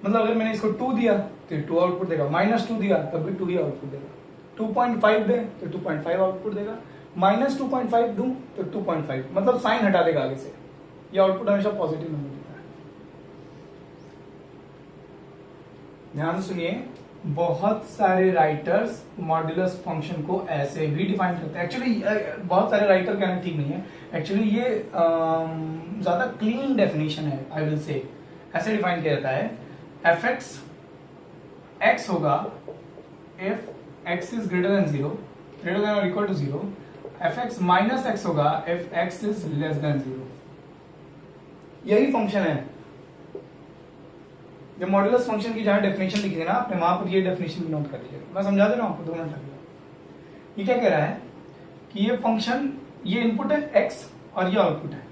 Speaker 1: मतलब अगर मैंने इसको 2 दिया तो 2 आउटपुट देगा, -2 दिया तब भी 2 ही आउटपुट देगा, 2.5 दे तो 2.5 आउटपुट देगा, -2.5 दूं तो 2.5, मतलब साइन हटा देगा आगे से। ये आउटपुट हमेशा पॉजिटिव नंबर देता है। ध्यान से सुनिए, बहुत सारे राइटर्स मॉड्यूलस फंक्शन को ऐसे भी डिफाइन करते हैं। एक्चुअली बहुत सारे राइटर कहना ठीक नहीं है, एक्चुअली ये ज्यादा क्लीन डेफिनेशन है, आई विल से। ऐसे डिफाइन किया जाता है, एफ एक्स एक्स होगा if x is greater than 0, greater than और equal to 0। F x minus x होगा if x is less than 0। यही फंक्शन है। जब मॉड्यूलस फंक्शन की जहां डेफिनेशन लिखेंगे ना आपने, वहां पर ये डेफिनेशन नोट कर लीजिएगा। मैं समझा दे रहा हूं आपको, 2 मिनट लगेगा। ये क्या कह रहा है कि ये फंक्शन, ये इनपुट है एक्स और ये आउटपुट है।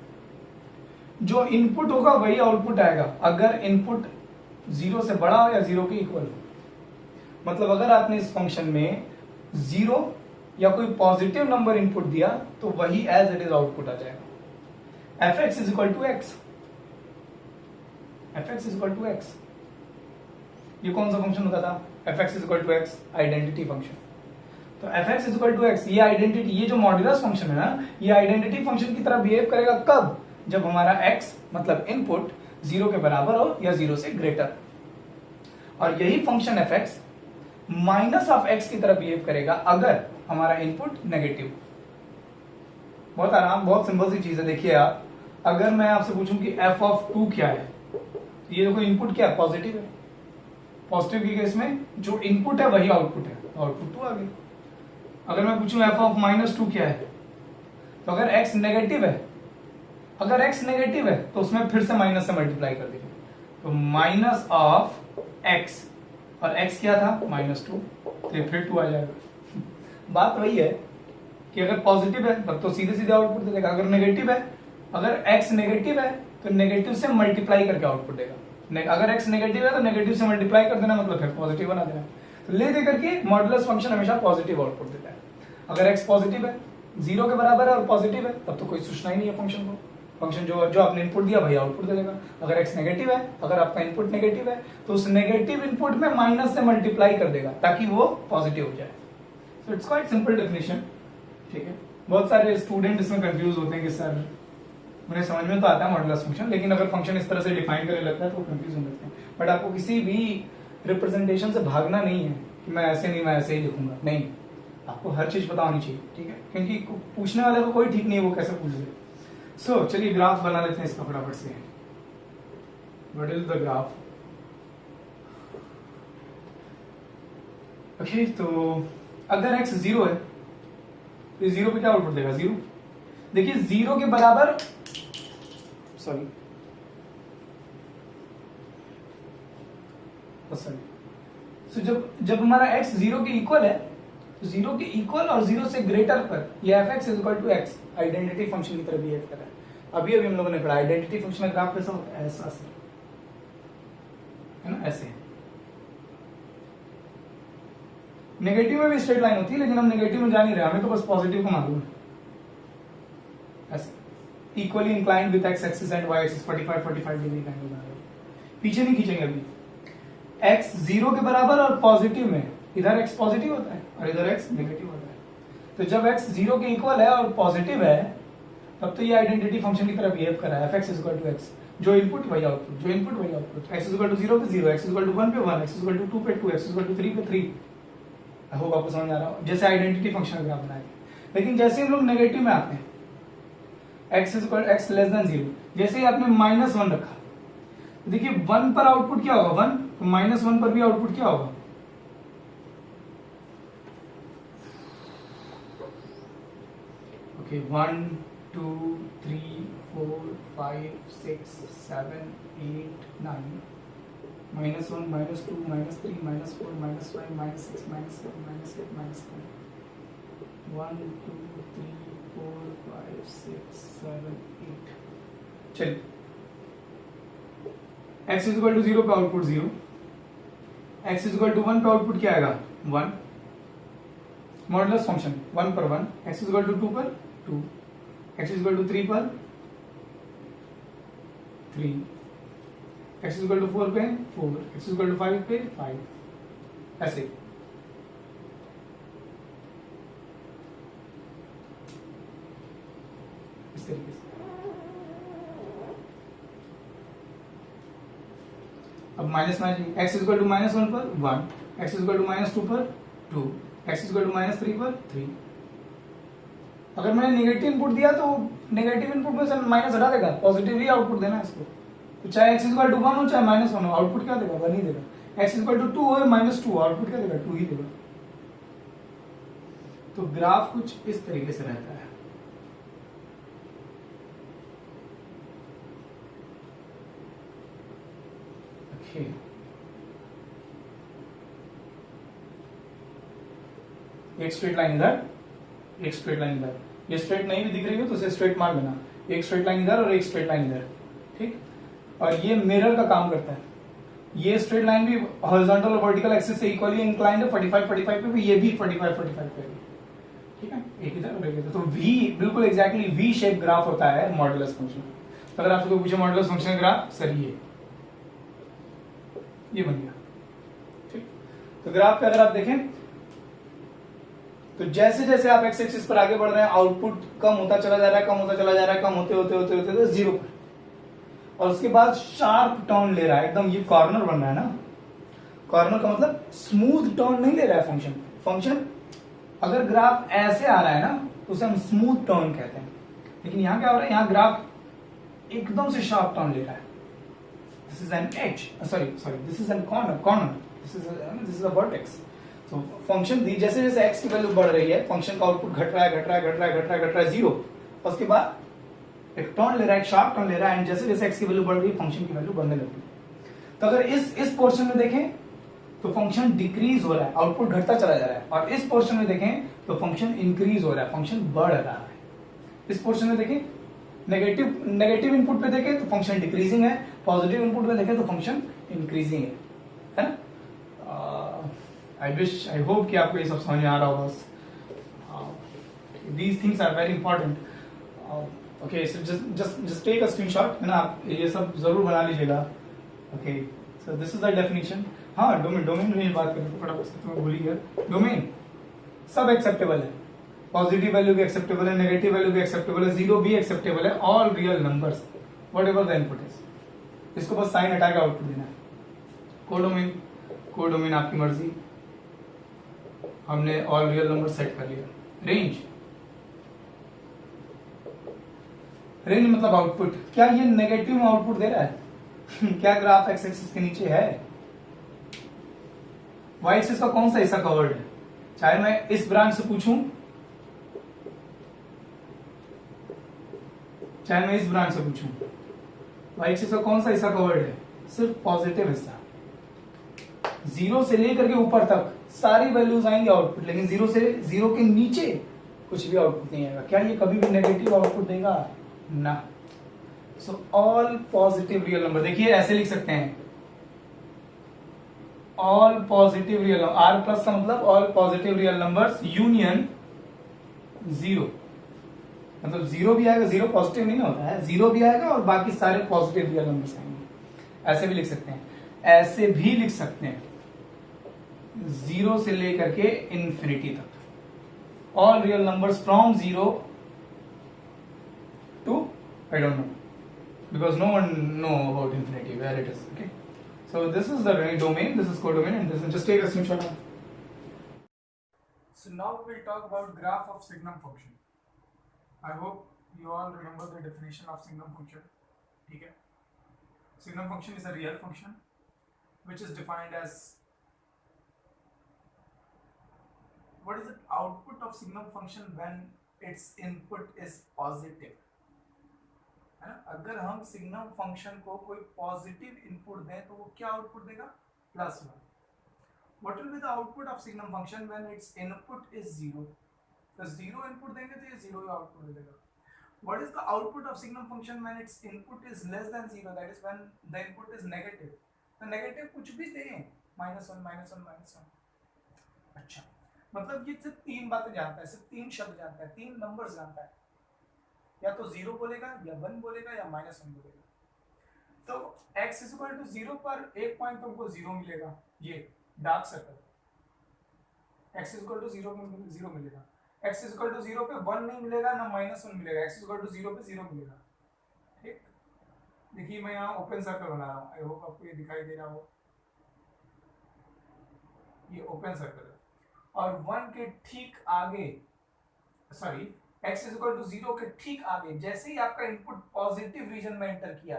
Speaker 1: जो इनपुट होगा वही आउटपुट आएगा अगर इनपुट 0 से बड़ा हो या 0 के इक्वल हो। मतलब अगर आपने इस फंक्शन में 0 या कोई पॉजिटिव नंबर इनपुट दिया तो वही एज इट इज आउटपुट आ जाएगा। F x is equal to x, f x is equal to x, ये कौन सा फंक्शन होता था? F x is equal to x, identity function. तो f x is equal to x, ये identity, ये जो मॉड्यूलस फंक्शन है ना, ये आइडेंटिटी फंक्शन की तरह बिहेव करेगा कब? जब हमारा एक्स मतलब इनपुट 0 के बराबर हो या 0 से ग्रेटर। और यही function F x minus of x की तरह बिहेव करेगा अगर हमारा इनपुट नेगेटिव। बहुत आराम, बहुत सिंपल सी चीज है। देखिए आप, अगर मैं आपसे पूछूं कि एफ ऑफ 2 क्या है, तो ये देखो इनपुट क्या है? पॉजिटिव है। पॉजिटिव के केस में जो इनपुट है वही आउटपुट है, आउटपुट 2 आ गई। अगर मैं पूछूं एफ ऑफ -2 क्या है, तो अगर एक्स नेगेटिव है, अगर एक्स नेगेटिव है तो उसमें फिर से माइनस से मल्टीप्लाई कर दीजिए, तो माइनस ऑफ एक्स, और x क्या था? -2, तो ये फिर 2 आ जाएगा। बात वही है कि अगर पॉजिटिव है तब तो सीधे सीधे आउटपुट दे देगा, अगर नेगेटिव है अगर x नेगेटिव है तो नेगेटिव से मल्टीप्लाई करके आउटपुट देगा, अगर x नेगेटिव है तो नेगेटिव से मल्टीप्लाई कर देना, मतलब फिर पॉजिटिव बना देना। तो ले दे करके मॉडुलस फंक्शन हमेशा पॉजिटिव आउटपुट देता है। अगर x पॉजिटिव है, 0 के बराबर है और पॉजिटिव है, तब तो कोई सोचना ही नहीं है फंक्शन को, फंक्शन जो आपने इनपुट दिया वही आउटपुट दे देगा। अगर x नेगेटिव है, अगर आपका इनपुट नेगेटिव है, तो उस नेगेटिव इनपुट में माइनस से मल्टीप्लाई कर देगा ताकि वो पॉजिटिव हो जाए। So it's quite simple definition, ठीक है। बहुत सारे स्टूडेंट इसमें कंफ्यूज होते हैं कि सर मुझे समझ में तो आता है मॉडुलस फंक्शन, लेकिन अगर फंक्शन इस तरह से डिफाइन करने लगता है तो कंफ्यूज हो जाते हैं। बट आपको किसी भी रिप्रेजेंटेशन से भागना नहीं है कि मैं ऐसे नहीं, मैं ऐसे ही लिखूंगा, नहीं, आपको हर चीज पता होनी चाहिए, ठीक है, क्योंकि पूछने वाले को कोई ठीक नहीं है वो कैसे पूछ दे। सो चलिए ग्राफ बना लेते हैं इसका फटाफट से। What is the graph? Okay, तो अगर x 0 है तो 0 पे क्या आउटपुट देगा? 0। देखिए 0 के बराबर, सॉरी सो जब हमारा x 0 के इक्वल है, तो 0 के इक्वल और 0 से ग्रेटर पर ये f(x) = x आइडेंटिटी फंक्शन की तरह बिहेव कर रहा है। अभी हम लोगों ने पढ़ा आइडेंटिटी फंक्शन का ग्राफ कैसा होता है, ऐसा से, है ना, ऐसे। नेगेटिव में भी स्ट्रेट लाइन होती है, लेकिन हम नेगेटिव में जा नहीं रहे, हमें तो बस पॉजिटिव को मालूम है। ऐसे equally inclined with x axis and y axis 45 degree का एंगल बना रहे हैं। पीछे नहीं खींचेंगे अभी। x 0 के बराबर और पॉजिटिव में, इधर x पॉजिटिव होता है और इधर x नेगेटिव होता है। तो जब x 0 के इक्वल है और पॉजिटिव है, तब तो ये आइडेंटिटी फंक्शन की तरह बिहेव कर रहा है। f(x) = x, जो इनपुट वही आउटपुट, जो इनपुट वही आउटपुट। x 0 पे 0, x 1 पे 1, x 2 पे 2, x 3 पे 3। आई होप आपको समझ आ रहा हो, जैसे आइडेंटिटी फंक्शन का ग्राफ बनाए। लेकिन जैसे हम लोग नेगेटिव में आते हैं, x <0, जैसे ही आपने -1 रखा, देखिए 1 पर आउटपुट क्या होगा? 1, तो -1 पर भी आउटपुट क्या होगा? ओके, 1 2 3 4 5 6 7 8 9, -1 -2 -3 -4 -5 -6 -7 -8 -9, 1 2 3 4 5 6 7 8। चलिए x = 0 पे आउटपुट 0, x = 1 पे आउटपुट क्या आएगा? 1। मॉडुलस फंक्शन 1 पर 1, x = 2 पर 2, x = 3 पर 3, x = 4 पे 4, x = 5 पे 5, ऐसे। इस तरीके से। अब माइनस में x = -1 पर 1, x = -2 पर 2, x = -3 पर 3। अगर मैंने नेगेटिव इनपुट दिया तो नेगेटिव इनपुट में से माइनस हटा देगा, पॉजिटिव ही आउटपुट देना है इसको। तो चाहे x = 1 हो चाहे -1 हो, आउटपुट क्या देगा? 1 ही देगा। x = 2 हो या -2, आउटपुट क्या देगा? 2 ही देगा। तो ग्राफ कुछ इस तरीके से रहता है। एक स्ट्रेट लाइन इधर, एक स्ट्रेट लाइन इधर। ये स्ट्रेट नहीं भी दिख रही हो तो उसे स्ट्रेट मान लेना। एक स्ट्रेट लाइन इधर और एक स्ट्रेट लाइन इधर, ठीक। और ये मिरर का काम करता है। ये स्ट्रेट लाइन भी हॉरिजॉन्टल और वर्टिकल एक्सिस से इक्वली इंक्लाइंड है, 45 पे भी, ये भी 45 पे भी, ठीक है, एक इधर और एक इधर। तो V बिल्कुल एग्जैक्टली V शेप ग्राफ होता है मॉडुलस फंक्शन। तो अगर आपसे कोई पूछे मॉडुलस फंक्शन ग्राफ, सर ये बन गया, ठीक। तो ग्राफ पे अगर आप देखें तो जैसे जैसे आप एक्स एक्सिस पर आगे बढ़ रहे हैं, आउटपुट कम होता चला जा रहा है, कम होता चला जा रहा है, कम होते होते होते होते, होते 0 पर, और उसके बाद शार्प टर्न ले रहा है, एकदम ये कॉर्नर बन रहा है ना। कॉर्नर का मतलब स्मूथ टर्न नहीं ले रहा है फंक्शन। अगर ग्राफ ऐसे आ रहा है ना तो उसे हम स्मूथ टर्न कहते हैं। लेकिन यहां क्या हो रहा है? यहाँ ग्राफ एकदम से शार्प टर्न ले रहा है। This is an edge, sorry this is an corner, this is a vertex. तो फंक्शन जैसे जैसे x की वैल्यू बढ़ रही है, फंक्शन का आउटपुट घट रहा है 0, और उसके बाद एक टर्न ले रहा है, एक शार्प टर्न ले रहा है, एंड जैसे जैसे x की वैल्यू बढ़ रही है, फंक्शन की वैल्यू बढ़ने लगती है। तो अगर इस पोर्शन में देखें तो फंक्शन डिक्रीज हो रहा है, आउटपुट घटता चला जा रहा है, और इस पोर्शन में देखें तो फंक्शन इंक्रीज हो रहा है, फंक्शन बढ़ रहा है। इस पोर्शन में देखें नेगेटिव इनपुट पे देखें तो फंक्शन डिक्रीजिंग है, पॉजिटिव इनपुट पे देखें तो फंक्शन इंक्रीजिंग है ना? आई होप कि आपको ये सब समझ में आ रहा होगा। These things are very important. Okay, so just take a screenshot, है ना? आप ये सब जरूर बना लीजिएगा। Okay, so this is the definition. हाँ, डोमेन में बात करें तो फटाफट मैं भूल ही गया। डोमेन सब एक्सेप्टेबल है, पॉजिटिव वैल्यू भी एक्सेप्टेबल है, नेगेटिव वैल्यू भी एक्सेप्टेबल है, जीरो भी एक्सेप्टेबल है, all real numbers what ever the input is. इसको बस साइन हटा के आउटपुट देना है। कोडोमेन आपकी मर्जी, हमने ऑल रियल नंबर सेट कर लिया। रेंज मतलब आउटपुट। क्या ये नेगेटिव में आउटपुट दे रहा है? क्या ग्राफ एक्स एक्सिस के नीचे है? वाई एक्सिस का कौन सा हिस्सा कवर्ड है? चाहे मैं इस ब्रांच से पूछूं, चाहे मैं इस ब्रांच से पूछूं, वाई एक्सिस का कौन सा हिस्सा कवर्ड है? सिर्फ पॉजिटिव हिस्सा। जीरो से लेकर के ऊपर तक सारी वैल्यूज आएंगे आउटपुट, लेकिन जीरो के नीचे कुछ भी आउटपुट नहीं आएगा। क्या ये कभी भी नेगेटिव आउटपुट देगा? ना। So all positive real number, देखिए ऐसे लिख सकते हैं, all positive real, R plus का मतलब all positive real numbers union zero. मतलब जीरो भी आएगा, जीरो पॉजिटिव नहीं ना होता है, जीरो भी आएगा और बाकी सारे पॉजिटिव रियल नंबर्स आएंगे। ऐसे भी लिख सकते हैं, ऐसे भी लिख सकते हैं, जीरो से लेकर के इंफिनिटी तक, all real numbers from zero to I don't know, because no one know about infinity where it is. Okay, so this is the domain, this is codomain, and this is just take a screenshot. So now we will talk about graph of signum function. I hope you all remember the definition of signum function. ठीक है, signum function is a real function which is defined as, what is the output of signum function when its input is positive, है ना? अगर हम signum function को कोई positive input दें तो वो क्या आउटपुट देगा? +1। What will be the output of signum function when it's input is zero? तो जीरो इनपुट देंगे तो ये जीरो ही आउटपुट देगा। What is the output of signum function when it's input is less than zero, that is when the input is negative. तो negative कुछ भी दें, -1 -1 -1। अच्छा, मतलब ये सिर्फ तीन बातें जानता है, सिर्फ तीन शब्द जानता है, तीन नंबर्स जानता है, या तो जीरो बोलेगा, या 1 बोलेगा, या -1 बोलेगा। तो x = 0 पर एक पॉइंट तुमको जीरो मिलेगा, ये डार्क सर्कल, x = 0 में 0 मिलेगा। x = 0 पे 1 नहीं मिलेगा, ना -1 मिलेगा, x = 0 पे 0 मिलेगा। ठीक, देखिए मैं यहाँ ओपन सर्कल बना रहा हूँ, आई होप आपको ये दिखाई दे रहा हो, ये ओपन सर्कल है, और 1 के ठीक आगे, सॉरी x = 0 के ठीक आगे, जैसे ही आपका इनपुट पॉजिटिव रीजन में एंटर किया,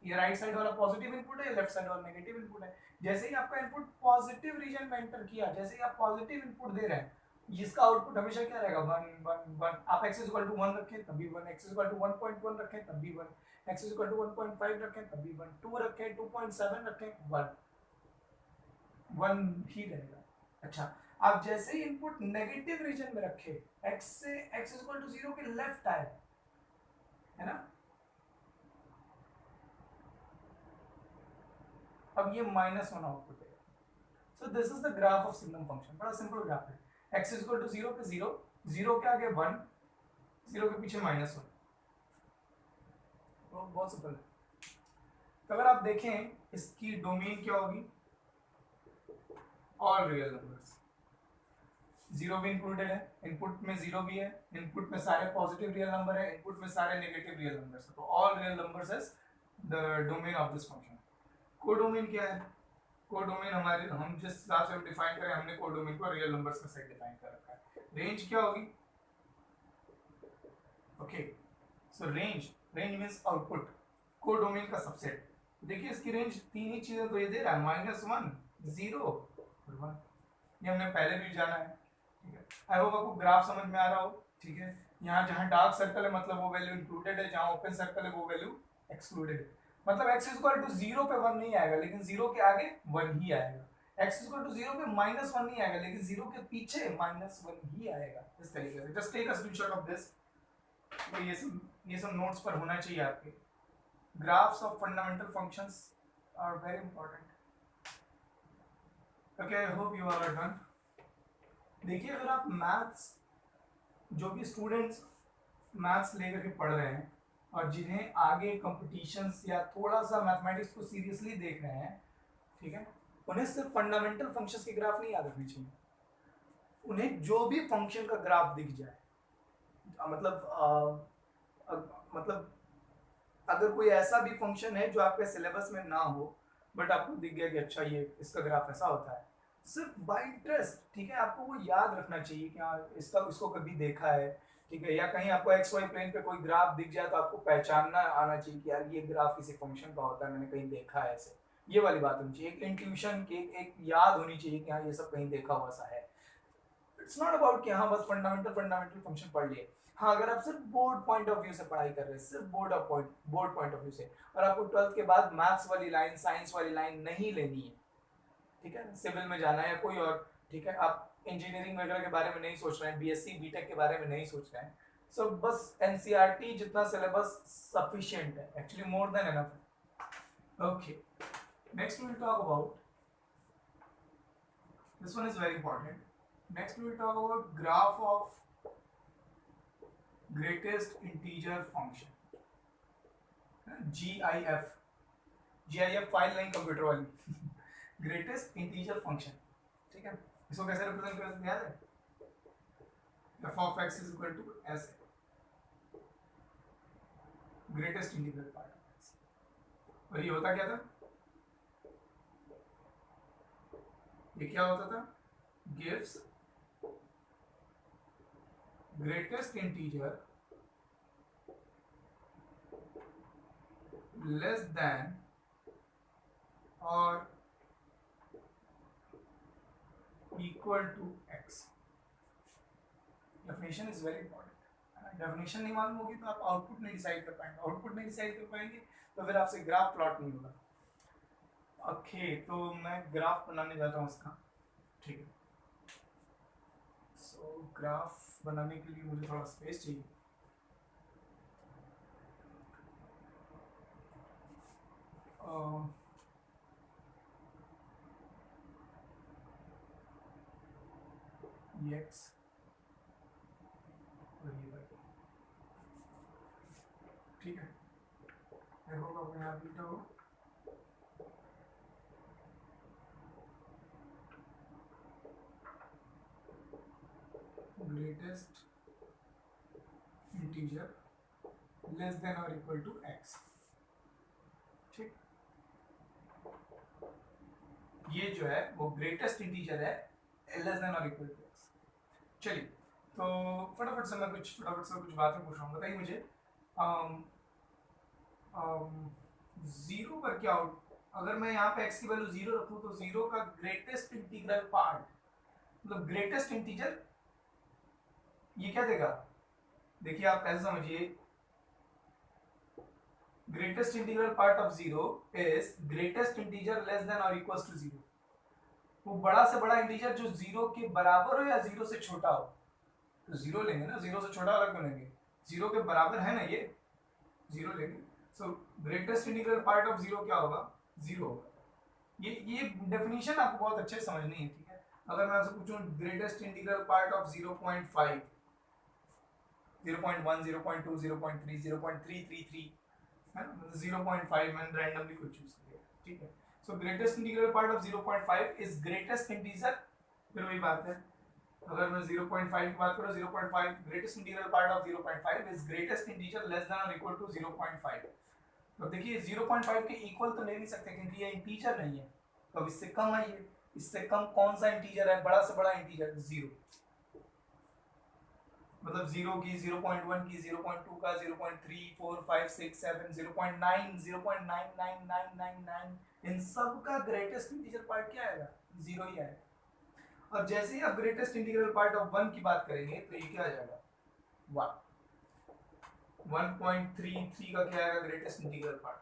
Speaker 1: ये राइट साइड वाला पॉजिटिव इनपुट है, लेफ्ट साइड वाला नेगेटिव इनपुट है, जैसे ही आपका इनपुट पॉजिटिव रीजन में एंटर किया, जैसे ही आप पॉजिटिव इनपुट दे रहे हैं, इसका आउटपुट हमेशा क्या रहेगा? 1 1 1। आप x = 1 रखें तब भी 1, x = 1.1 रखें तब भी 1, x = 1.5 रखें तब भी 1, 2 रखें, 2.7 रखें, 1 ही रहेगा। अच्छा, आप जैसे ही इनपुट नेगेटिव रीजन में रखे, x = 0 के लेफ्ट आए, है ना? अब ये -1 आउटपुट है। सो this is the graph of signum function. बड़ा सिंपल ग्राफ है, x = 0 पे 0, 0 के आगे 1, 0 के पीछे -1। तो बहुत सिंपल है। तो अगर आप देखें इसकी डोमेन क्या होगी? ऑल रियल नंबर्स, जीरो भी इंक्लूडेड है, इनपुट में जीरो भी है, इनपुट में सारे पॉजिटिव रियल नंबर है, इनपुट में सारे नेगेटिव रियल नंबर्स है। तो all real numbers is the domain of this function. Codomain क्या है? कोडोमेन हमारे, हम जिस हिसाब से डिफाइन करें, हमने कोडोमेन को रियल नंबर्स का सेट डिफाइन कर रखा है। रेंज क्या होगी? ओके, सो रेंज मींस आउटपुट, कोडोमेन का सबसेट। देखिए इसकी रेंज तीन ही चीजें तो ये दे रहा है, -1, 0 और 1। ये हमने पहले भी जाना है। ठीक है, आई होप आपको ग्राफ समझ में आ रहा हो। ठीक है, यहाँ जहाँ डार्क सर्कल है मतलब वो वैल्यू इंक्लूडेड है, जहाँ ओपन सर्कल है वो वैल्यू एक्सक्लूडेड है। मतलब x = 0 पे 1 नहीं आएगा, लेकिन 0 के आगे 1 ही आएगा। x = 0 पे -1 नहीं आएगा, लेकिन 0 के पीछे -1 ही आएगा। इस तरीके से just take a screenshot of this. तो ये सब ये सब नोट्स पर होना चाहिए आपके। Graphs of fundamental functions are very important. Okay, I hope you are done. देखिए, अगर आप मैथ्स, जो भी स्टूडेंट्स मैथ्स लेकर के पढ़ रहे हैं और जिन्हें आगे कॉम्पिटिशन्स या थोड़ा सा मैथमेटिक्स को सीरियसली देख रहे हैं, ठीक है, उन्हें सिर्फ फंडामेंटल फंक्शंस के ग्राफ नहीं याद रखने चाहिए। उन्हें जो भी फंक्शन का ग्राफ दिख जाए, मतलब मतलब अगर कोई ऐसा भी फंक्शन है जो आपके सिलेबस में ना हो, बट आपको दिख गया कि अच्छा ये इसका ग्राफ ऐसा होता है, सिर्फ बाय इंटरेस्ट, ठीक है, आपको वो याद रखना चाहिए कि हाँ इसको कभी देखा है, ठीक है, या कहीं आपको एक्स वाई प्लेन पे कोई ग्राफ दिख जाए तो आपको पहचानना आना चाहिए कि यार ये ग्राफ किसी फंक्शन का होता है, मैंने कहीं देखा है ऐसे। ये वाली बात होनी चाहिए, एक इंट्यूशन की एक याद होनी चाहिए कि हाँ ये सब कहीं देखा हुआ सा है। इट्स नॉट अबाउट कि हाँ बस फंडामेंटल फंडामेंटल फंक्शन पढ़ लिए। हाँ, अगर आप सिर्फ बोर्ड पॉइंट ऑफ व्यू से पढ़ाई कर रहे हैं, सिर्फ बोर्ड पॉइंट ऑफ व्यू से, और आपको 12th के बाद मैथ्स वाली लाइन, साइंस वाली लाइन नहीं लेनी है, ठीक है, सिविल में जाना है या कोई और, ठीक है, आप इंजीनियरिंग वगैरह के बारे में नहीं सोच रहे हैं, बीएससी बीटेक के बारे में नहीं सोच रहे हैं, सो बस एनसीईआरटी जितना सिलेबस सफिशिएंट है, actually more than enough. Okay, next we will talk about, this one is very important. Next we will talk about graph of greatest integer function, GIF। GIF file नहीं, computer वाली। Greatest integer function, ठीक है, इसको कैसे represent करते हैं, याद है, f of x is equal to s, greatest integral part of x। और ये होता क्या था, ये क्या होता था, gives greatest integer less than or equal to x। Definition is very important. Definition नहीं मालूम होगी तो आप आउटपुट नहीं डिसाइड कर पाएंगे, आउटपुट नहीं डिसाइड कर पाएंगे तो फिर आपसे ग्राफ प्लॉट नहीं होगा। ओके, तो मैं ग्राफ बनाने जाता हूँ उसका, ठीक है। सो ग्राफ बनाने के लिए मुझे थोड़ा स्पेस चाहिए। एक्स और ये वाई, ठीक है, आई होप आपको यहाँ दिख रहा हो। ग्रेटेस्ट इंटीजर लेस देन और इक्वल टू एक्स, ठीक, ये जो है वो ग्रेटेस्ट इंटीजर है लेस देन और इक्वल टू एक्स। चलिए, तो फटाफट से कुछ बातें पूछ रहा हूँ, बताइए मुझे जीरो पर क्या हो, अगर मैं यहाँ पे x की वैल्यू जीरो रखूँ तो जीरो का ग्रेटेस्ट इंटीग्रल पार्ट, मतलब ग्रेटेस्ट इंटीजर, ये क्या देगा, देखिए आप ऐसे समझिए, greatest integral part of zero is greatest integer less than और इक्वल टू जीरो। वो बड़ा से बड़ा इंटीजर जो जीरो के बराबर हो या जीरो से छोटा हो, तो जीरो लेंगे ना, जीरो से छोटा अलग क्यों लेंगे, जीरो के बराबर है ना ये, जीरो लेंगे। सो greatest integral part of zero क्या होगा, जीरो होगा। ये डेफिनेशन आपको बहुत अच्छे से समझनी है, ठीक है। अगर मैं आपसे पूछूं ग्रेटेस्ट इंटीग्रल पार्ट ऑफ 0.5, 0.1, 0.2, 0.3, 0.333 है ना, 0.5 मैंने रैंडमली कुछ चूज किया, ठीक है। सो greatest integral part of 0.5 is greatest integer, फिर वही बात है, अगर मैं 0.5 की बात करूं, 0.5 greatest integral part of 0.5 is greatest integer less than और इक्वल टू 0.5। तो देखिए 0.5 के इक्वल तो ले नहीं सकते क्योंकि ये इंटीजर नहीं है, तो अब इससे कम है, ये इससे कम कौन सा इंटीजर है, बड़ा से बड़ा इंटीजर जीरो, मतलब जीरो की, 0.1 की, 0.2 का, 0.3, 4, 5, 6, 7, 0.9, 0.99999, इन सब का ग्रेटेस्ट इंटीजर पार्ट क्या आएगा, जीरो ही आएगा। और जैसे ही आप ग्रेटेस्ट इंटीग्रल पार्ट ऑफ 1 की बात करेंगे तो ये क्या आ जाएगा, 1। 1.33 का क्या आएगा greatest integral part,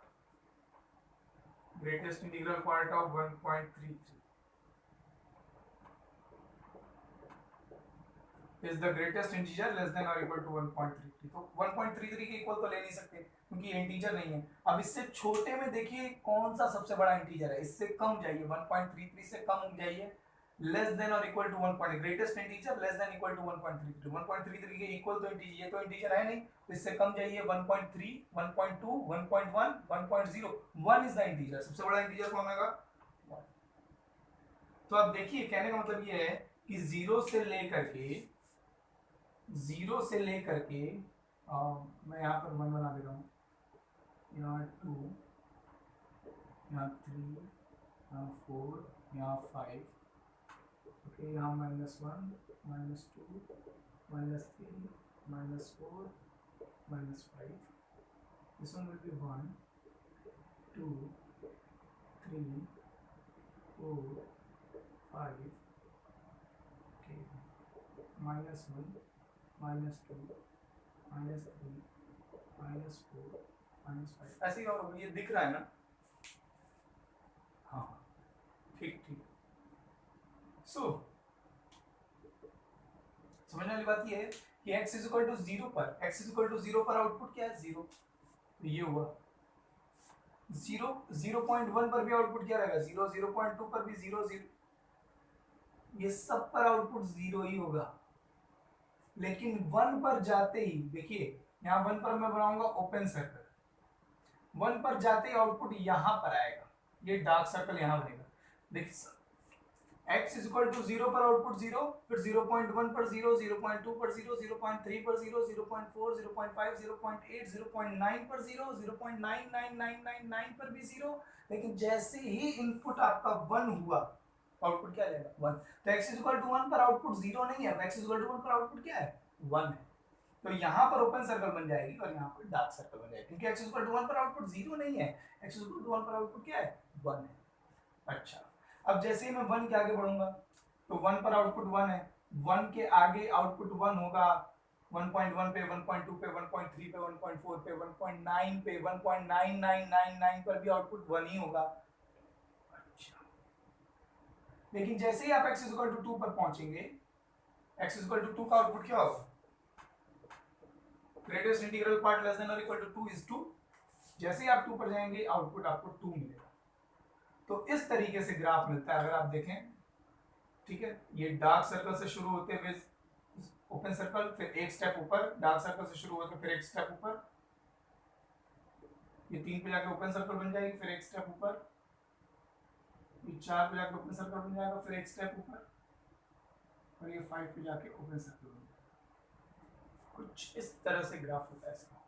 Speaker 1: greatest integral part of 1.33, is the greatest integer less than और इक्वल टू 1.33। तो 1.33 के इक्वल तो ले नहीं सकते क्योंकि ये इंटीजर नहीं है। अब इससे छोटे में देखिए कौन सा सबसे बड़ा इंटीजर है, इससे कम जाइए, 1.33 से कम जाइए, लेस देन और equal to 1. Greatest integer less than equal to 1.33। 1.33 के इक्वल तो इंटीजर, ये तो इंटीजर है नहीं, तो इससे कम जाइए, 1.3, 1.2, 1.1, 1.0। 1 इज द इंटीजर, सबसे बड़ा इंटीजर कौन होगा? 1। तो अब देखिए कहने का मतलब ये है कि जीरो से लेकर के मैं यहाँ पर 1 बना दे रहा हूँ, यहाँ 2, यहाँ 3, यहाँ 4, यहाँ 5, ओके, यहाँ -1, -2, -3, -4, -5, this one will be 1, 2, 3, 4, 5, okay, -1, -2, -3, -4, -5, ऐसे ही और ये दिख रहा है ना? हाँ, ठीक ठीक। सो समझने वाली बात ये है कि x इज इक्वल टू 0 पर आउटपुट क्या है? 0। तो ये हुआ 0, 0.1 पर भी आउटपुट क्या रहेगा? 0, 0.2 पर भी 0, 0, ये सब पर आउटपुट 0 ही होगा। लेकिन 1 पर जाते ही देखिए, यहाँ 1 पर मैं बनाऊंगा ओपन सर्कल, 1 पर जाते ही आउटपुट यहां पर आएगा, ये डार्क सर्कल यहां बनेगा। देखिए x इज इक्वल टू 0 पर आउटपुट 0, फिर 0.1 पर 0, 0.2 पर 0, 0.3 पर 0, 0.4, 0.5, 0.8, 0.9 पर 0, 0.99999 पर भी 0। लेकिन जैसे ही इनपुट आपका 1 हुआ, आउटपुट क्या आएगा? 1। तो x इज इक्वल टू 1 पर आउटपुट 0 नहीं है, x इज इक्वल टू 1 पर आउटपुट क्या है? 1 है। तो यहाँ पर ओपन सर्कल बन जाएगी और यहाँ पर डार्क सर्कल बन जाएगी, क्योंकि x इज इक्वल टू 1 पर आउटपुट 0 नहीं है, x इज इक्वल टू 1 पर आउटपुट क्या है? 1 है। अच्छा, अब जैसे ही मैं 1 के आगे बढ़ूंगा तो 1 पर आउटपुट 1 है, 1 के आगे आउटपुट 1 होगा 1.1 पे, 1.2 पे, 1.3 पे, 1.4 पे, 1.9 पे, 1.9999 पर भी आउटपुट 1 ही होगा। अच्छा, लेकिन जैसे ही आप x इज इक्वल टू 2 पर पहुंचेंगे, x इज इक्वल टू 2 का आउटपुट क्या होगा? Greatest integral part less than और इक्वल टू 2 इज 2। जैसे ही आप 2 पर जाएंगे आउटपुट आपको 2 मिलेगा। तो इस तरीके से ग्राफ मिलता है, अगर आप देखें, ठीक है, ये डार्क सर्कल से शुरू होते हुए ओपन सर्कल, फिर एक स्टेप ऊपर, डार्क सर्कल से शुरू होकर फिर एक स्टेप ऊपर, ये 3 पे जाके ओपन सर्कल बन जाएगी, फिर एक स्टेप ऊपर, ये 4 पे जाके ओपन सर्कल बन जाएगा, फिर एक स्टेप ऊपर, और ये 5 पे जाके ओपन सर्कल बन जाएगा। कुछ इस तरह से ग्राफ होता है इसका।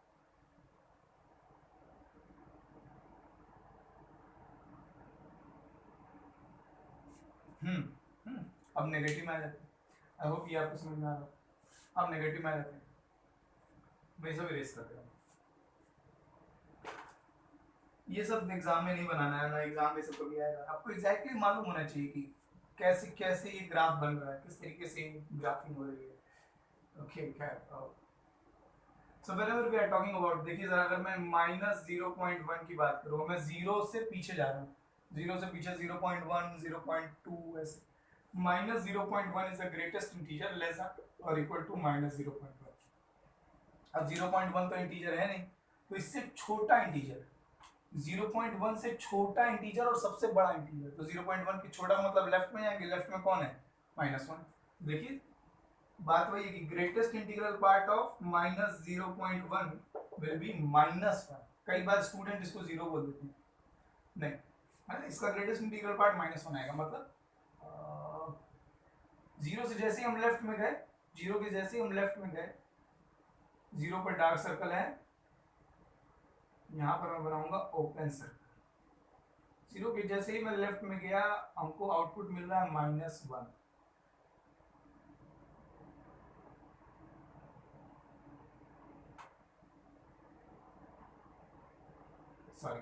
Speaker 1: अब नेगेटिव में आ जाते हैं। आई होप ये आपको समझ में आ रहा है। अब नेगेटिव में आ जाते हैं, मैं सब इरेज कर दे रहा हूँ। ये सब एग्जाम में नहीं बनाना है ना, एग्जाम में सब कभी आएगा। आपको एग्जैक्टली मालूम होना चाहिए कि कैसे कैसे ये ग्राफ बन रहा है, किस तरीके से ग्राफिंग हो रही है। Okay, so whenever we are talking about, देखिए जरा, अगर मैं -0.1 की बात करूँ, मैं 0 से पीछे जा रहा हूँ, 0 से पीछे 0.1, 0.2, ऐसे -0.1 is the greatest integer less और इक्वल टू -0.1। अब 0.1 तो इंटीजर है नहीं, तो इससे छोटा इंटीजर, 0.1 से छोटा इंटीजर और सबसे बड़ा इंटीजर, तो 0.1 की छोटा मतलब लेफ्ट में जाएंगे, लेफ्ट में कौन है? -1। देखिए बात वही है कि greatest integral part of -0.1 will be -1। कई बार स्टूडेंट इसको 0 बोल देते हैं, नहीं, इसका ग्रेटेस्ट इंटीग्रल पार्ट -1 आएगा। मतलब 0 से जैसे ही हम लेफ्ट में गए, 0 के जैसे ही हम लेफ्ट में गए, 0 पर डार्क सर्कल है, यहां पर मैं बनाऊंगा ओपन सर्कल। 0 के जैसे ही मैं लेफ्ट में गया, हमको आउटपुट मिल रहा है -1। सॉरी,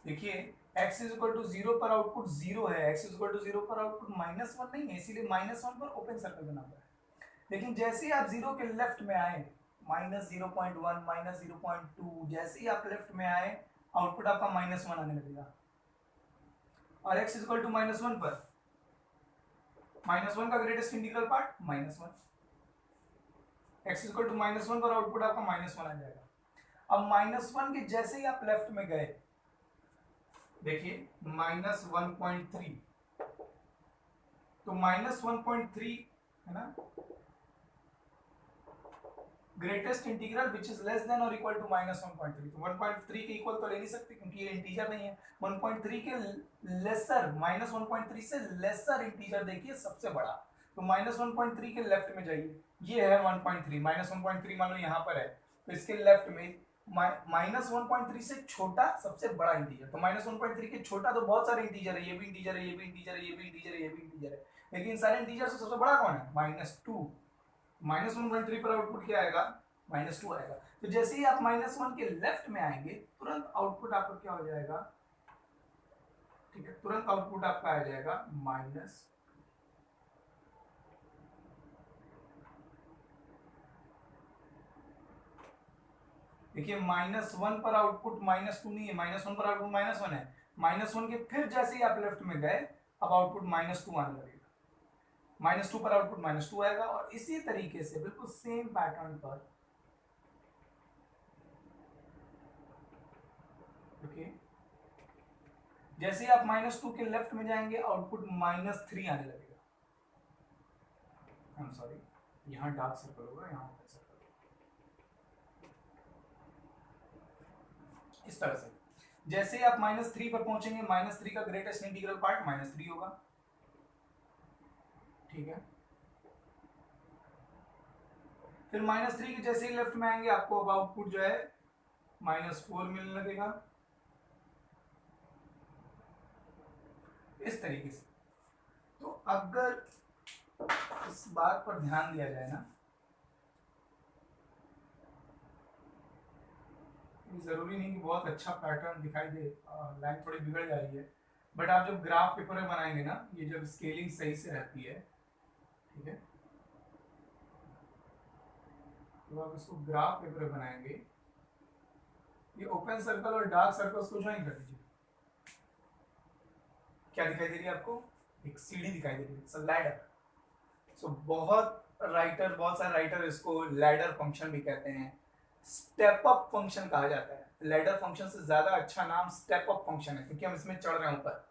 Speaker 1: देखिए x इज इक्वल टू 0 पर आउटपुट 0 है, x इज इक्वल टू 0 पर आउटपुट -1 नहीं है, इसीलिए -1 पर ओपन सर्कल बना हुआ है। लेकिन जैसे ही आप 0 के लेफ्ट में आए, -0.1 -0.2, जैसे ही आप लेफ्ट में आए आउटपुट आपका -1 आने लगेगा। और x इक्वल टू -1 पर -1 का greatest integral part -1, x equal to -1 पर आउटपुट आपका -1 आ जाएगा। अब -1 के जैसे ही आप लेफ्ट में गए, देखिए -1.3, तो -1.3 है ना, greatest integral which is less than और इक्वल टू -1.3, तो 1.3 के इक्वल तो ले नहीं सकते क्योंकि ये इंटीजर नहीं है। 1.3 के लेसर, -1.3 से लेसर इंटीजर देखिए सबसे बड़ा, तो -1.3 के लेफ्ट में जाइए, ये है 1.3, -1.3 मान लो यहाँ पर है, तो इसके लेफ्ट में -1.3 से छोटा सबसे बड़ा इंटीजर, तो -1.3 के छोटा तो बहुत सारे इंटीजर है, ये भी इंटीजर है, ये भी इंटीजर है, ये भी इंटीजर है, ये भी इंटीजर है, लेकिन सारे इंटीजर से सबसे बड़ा कौन है? -2। -1.3 पर आउटपुट क्या आएगा? -2 आएगा। तो जैसे ही आप -1 के लेफ्ट में आएंगे तुरंत आउटपुट आपका क्या हो जाएगा? ठीक है, तुरंत आउटपुट आपका आ जाएगा माइनस, देखिए -1 पर आउटपुट -2 नहीं है, -1 पर आउटपुट -1 है, -1 के फिर जैसे ही आप लेफ्ट में गए अब आउटपुट -2 आने लगेगा, -2 पर आउटपुट -2 आएगा। और इसी तरीके से बिल्कुल सेम पैटर्न पर ओके, जैसे ही आप -2 के लेफ्ट में जाएंगे आउटपुट -3 आने लगेगा। आई एम सॉरी, यहाँ डार्क सर्कल होगा, यहाँ ओपन सर्कल, इस तरह से। जैसे ही आप -3 पर पहुंचेंगे, -3 का ग्रेटेस्ट इंटीग्रल पार्ट -3 होगा, ठीक है। फिर -3 के जैसे ही लेफ्ट में आएंगे आपको अब आउटपुट जो है -4 मिलने लगेगा, इस तरीके से। तो अगर इस बात पर ध्यान दिया जाए ना, जरूरी नहीं कि बहुत अच्छा पैटर्न दिखाई दे, लाइन थोड़ी बिगड़ जा रही है, बट आप जब ग्राफ पेपर में बनाएंगे ना, ये जब स्केलिंग सही से रहती है, ठीक है, तो आप इसको ग्राफ पेपर में बनाएंगे, ये ओपन सर्कल और डार्क सर्कल्स को ज्वाइन कर दीजिए, क्या दिखाई दे रही है आपको? एक सीढ़ी दिखाई दे रही है, लैडर। सो बहुत सारे राइटर इसको लैडर फंक्शन भी कहते हैं, स्टेप अप फंक्शन कहा जाता है। लैडर फंक्शन से ज्यादा अच्छा नाम स्टेप अप फंक्शन है क्योंकि हम इसमें चढ़ रहे हैं ऊपर,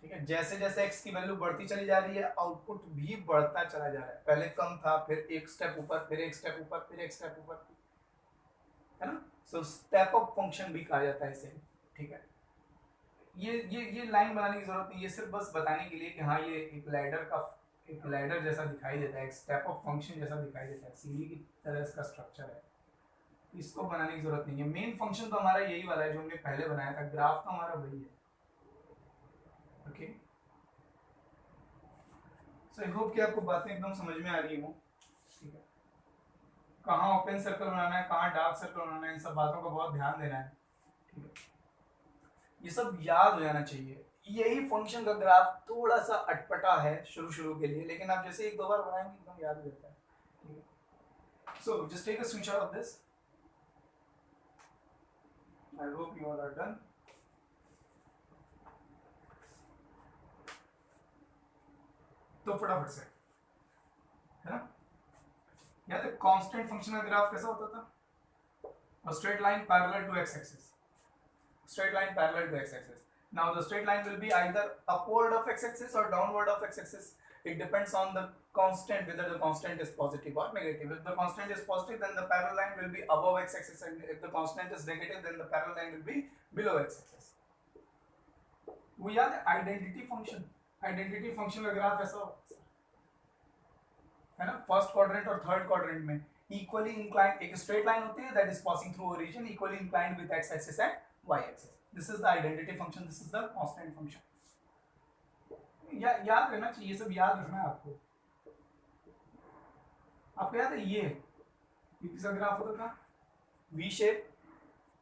Speaker 1: ठीक है। जैसे जैसे x की वैल्यू बढ़ती चली जा रही है आउटपुट भी बढ़ता चला जा रहा है, पहले कम था, फिर एक स्टेप ऊपर, फिर एक स्टेप ऊपर, फिर एक स्टेप ऊपर, है ना। सो स्टेप अप फंक्शन भी कहा जाता है इसे, ठीक है। ये लाइन बनाने की जरूरत नहीं, ये सिर्फ बस बताने के लिए कि हाँ ये एक लैडर जैसा दिखाई देता है, एक स्टेप अप फंक्शन जैसा दिखाई देता है, सीढ़ी की तरह इसका स्ट्रक्चर है, इसको बनाने की जरूरत नहीं है। मेन फंक्शन तो हमारा यही वाला है जो हमने पहले बनाया था, ग्राफ तो हमारा वही है, ओके। सो आई होप कि आपको बातें एकदम समझ में आ रही हो, ठीक है। कहाँ ओपन सर्कल बनाना है, कहाँ डार्क सर्कल बनाना है, इन सब बातों का बहुत ध्यान देना है, ठीक है। ये सब याद हो जाना चाहिए। यही फंक्शन का ग्राफ थोड़ा सा अटपटा है शुरू के लिए, लेकिन आप जैसे एक दो बार बनाएंगे एकदम याद हो जाता है, ठीक है। So just take a screenshot of this, I hope you all are done. तो फटाफट से, है ना, याद है कांस्टेंट फंक्शन का ग्राफ कैसा होता था? A straight line parallel to x-axis. Straight line parallel to x-axis. Now the straight line will be either upward of x-axis or downward of x-axis. It depends on the constant, whether the constant is positive or negative. If the constant is positive, then the parallel line will be above x-axis, and if the constant is negative, then the parallel line will be below x-axis. वो याद है identity function? Identity function का graph ऐसा होता है ना, first quadrant और third quadrant में इक्वली इंक्लाइंड एक स्ट्रेट लाइन होती है that is passing through a region equally inclined with x axis and y axis. This is the identity function, this is the constant function. याद रहना चाहिए, ये सब याद रखना है आपको। आपको याद है ये किसका ग्राफ होता था? वी शेप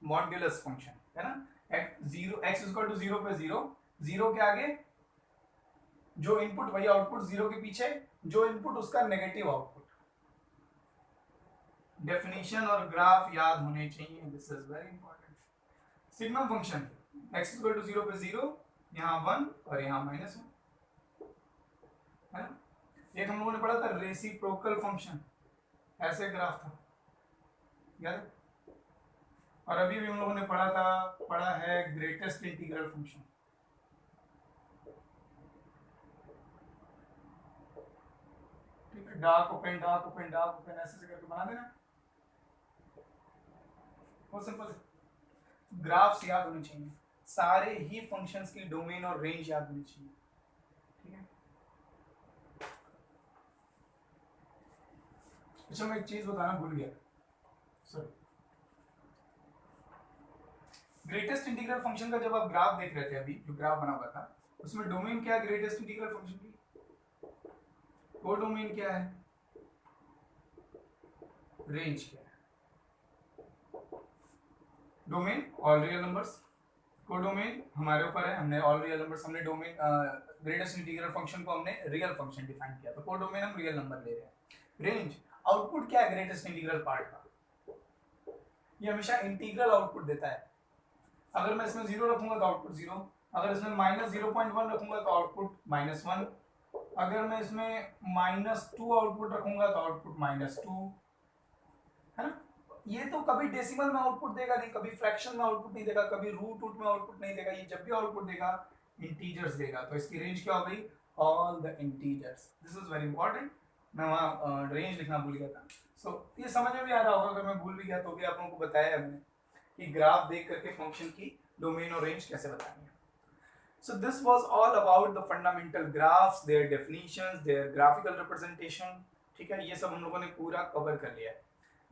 Speaker 1: मॉड्यूलस फंक्शन, है ना। x इक्वल टू 0 पे 0, 0 के आगे जो इनपुट वही आउटपुट, 0 के पीछे जो इनपुट उसका नेगेटिव आउटपुट, डेफिनेशन और ग्राफ याद होने चाहिए, this is very important. Signum function x equal to 0 पे 0, यहाँ 1 और यहाँ -1, है ना। एक हम लोगों ने पढ़ा था रेसिप्रोकल फंक्शन, ऐसे ग्राफ था, याद है। और अभी भी हम लोगों ने पढ़ा है ग्रेटेस्ट इंटीग्रल फंक्शन। ठीक है, dark open dark open dark open ऐसे करके बना देना, बहुत सिंपल है। ग्राफ्स याद होने चाहिए, सारे ही फंक्शंस की डोमेन और रेंज याद होनी चाहिए, ठीक है। अच्छा मैं एक चीज बताना भूल गया, सॉरी। ग्रेटेस्ट इंटीग्रल फंक्शन का जब आप ग्राफ देख रहे थे, अभी जो ग्राफ बना हुआ था, उसमें डोमेन क्या है ग्रेटेस्ट इंटीग्रल फंक्शन की, वो डोमेन क्या है, रेंज क्या है। डोमेन ऑल रियल नंबर्स, को डोमेन हमारे ऊपर है, हमने ऑल रियल नंबर्स, हमने डोमेन ग्रेटेस्ट इंटीग्रल फंक्शन को हमने रियल फंक्शन डिफाइन किया, तो को डोमेन हम रियल नंबर ले रहे हैं। रेंज आउटपुट क्या है ग्रेटेस्ट इंटीग्रल पार्ट का, ये हमेशा इंटीग्रल आउटपुट देता है। अगर मैं इसमें 0 रखूंगा तो आउटपुट 0, अगर इसमें -0.1 रखूंगा तो आउटपुट -1, अगर मैं इसमें -2 आउटपुट रखूंगा तो आउटपुट -2, है ना। ये तो कभी डेसिमल में आउटपुट देगा नहीं, कभी फ्रैक्शन में आउटपुट नहीं देगा, कभी रूट में आउटपुट नहीं देगा, ये जब भी आउटपुट देगा इंटीजर्स देगा। तो इसकी रेंज क्या हो गई, all the integers, this is very important. मैं वहाँ रेंज लिखना भूल गया था। सो ये समझ में भी आ रहा होगा, अगर मैं भूल भी गया तो भी आप लोगों को बताया है मैंने कि ग्राफ देख करके फंक्शन की डोमेन और रेंज कैसे बतानी है। So this was all about the fundamental graphs, their definitions, their graphical representation। ठीक है, ये सब हम लोगों ने पूरा कवर कर लिया है।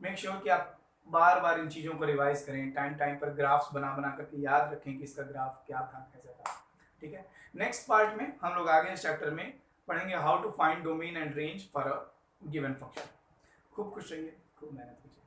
Speaker 1: मेक श्योर कि आप बार बार इन चीज़ों को रिवाइज करें, टाइम टाइम पर ग्राफ्स बना बना करके याद रखें कि इसका ग्राफ क्या था कैसे था। ठीक है, नेक्स्ट पार्ट में हम लोग आगे इस चैप्टर में पढ़ेंगे how to find domain and range for a given function. खूब खुश रहिए, खूब मेहनत कीजिए।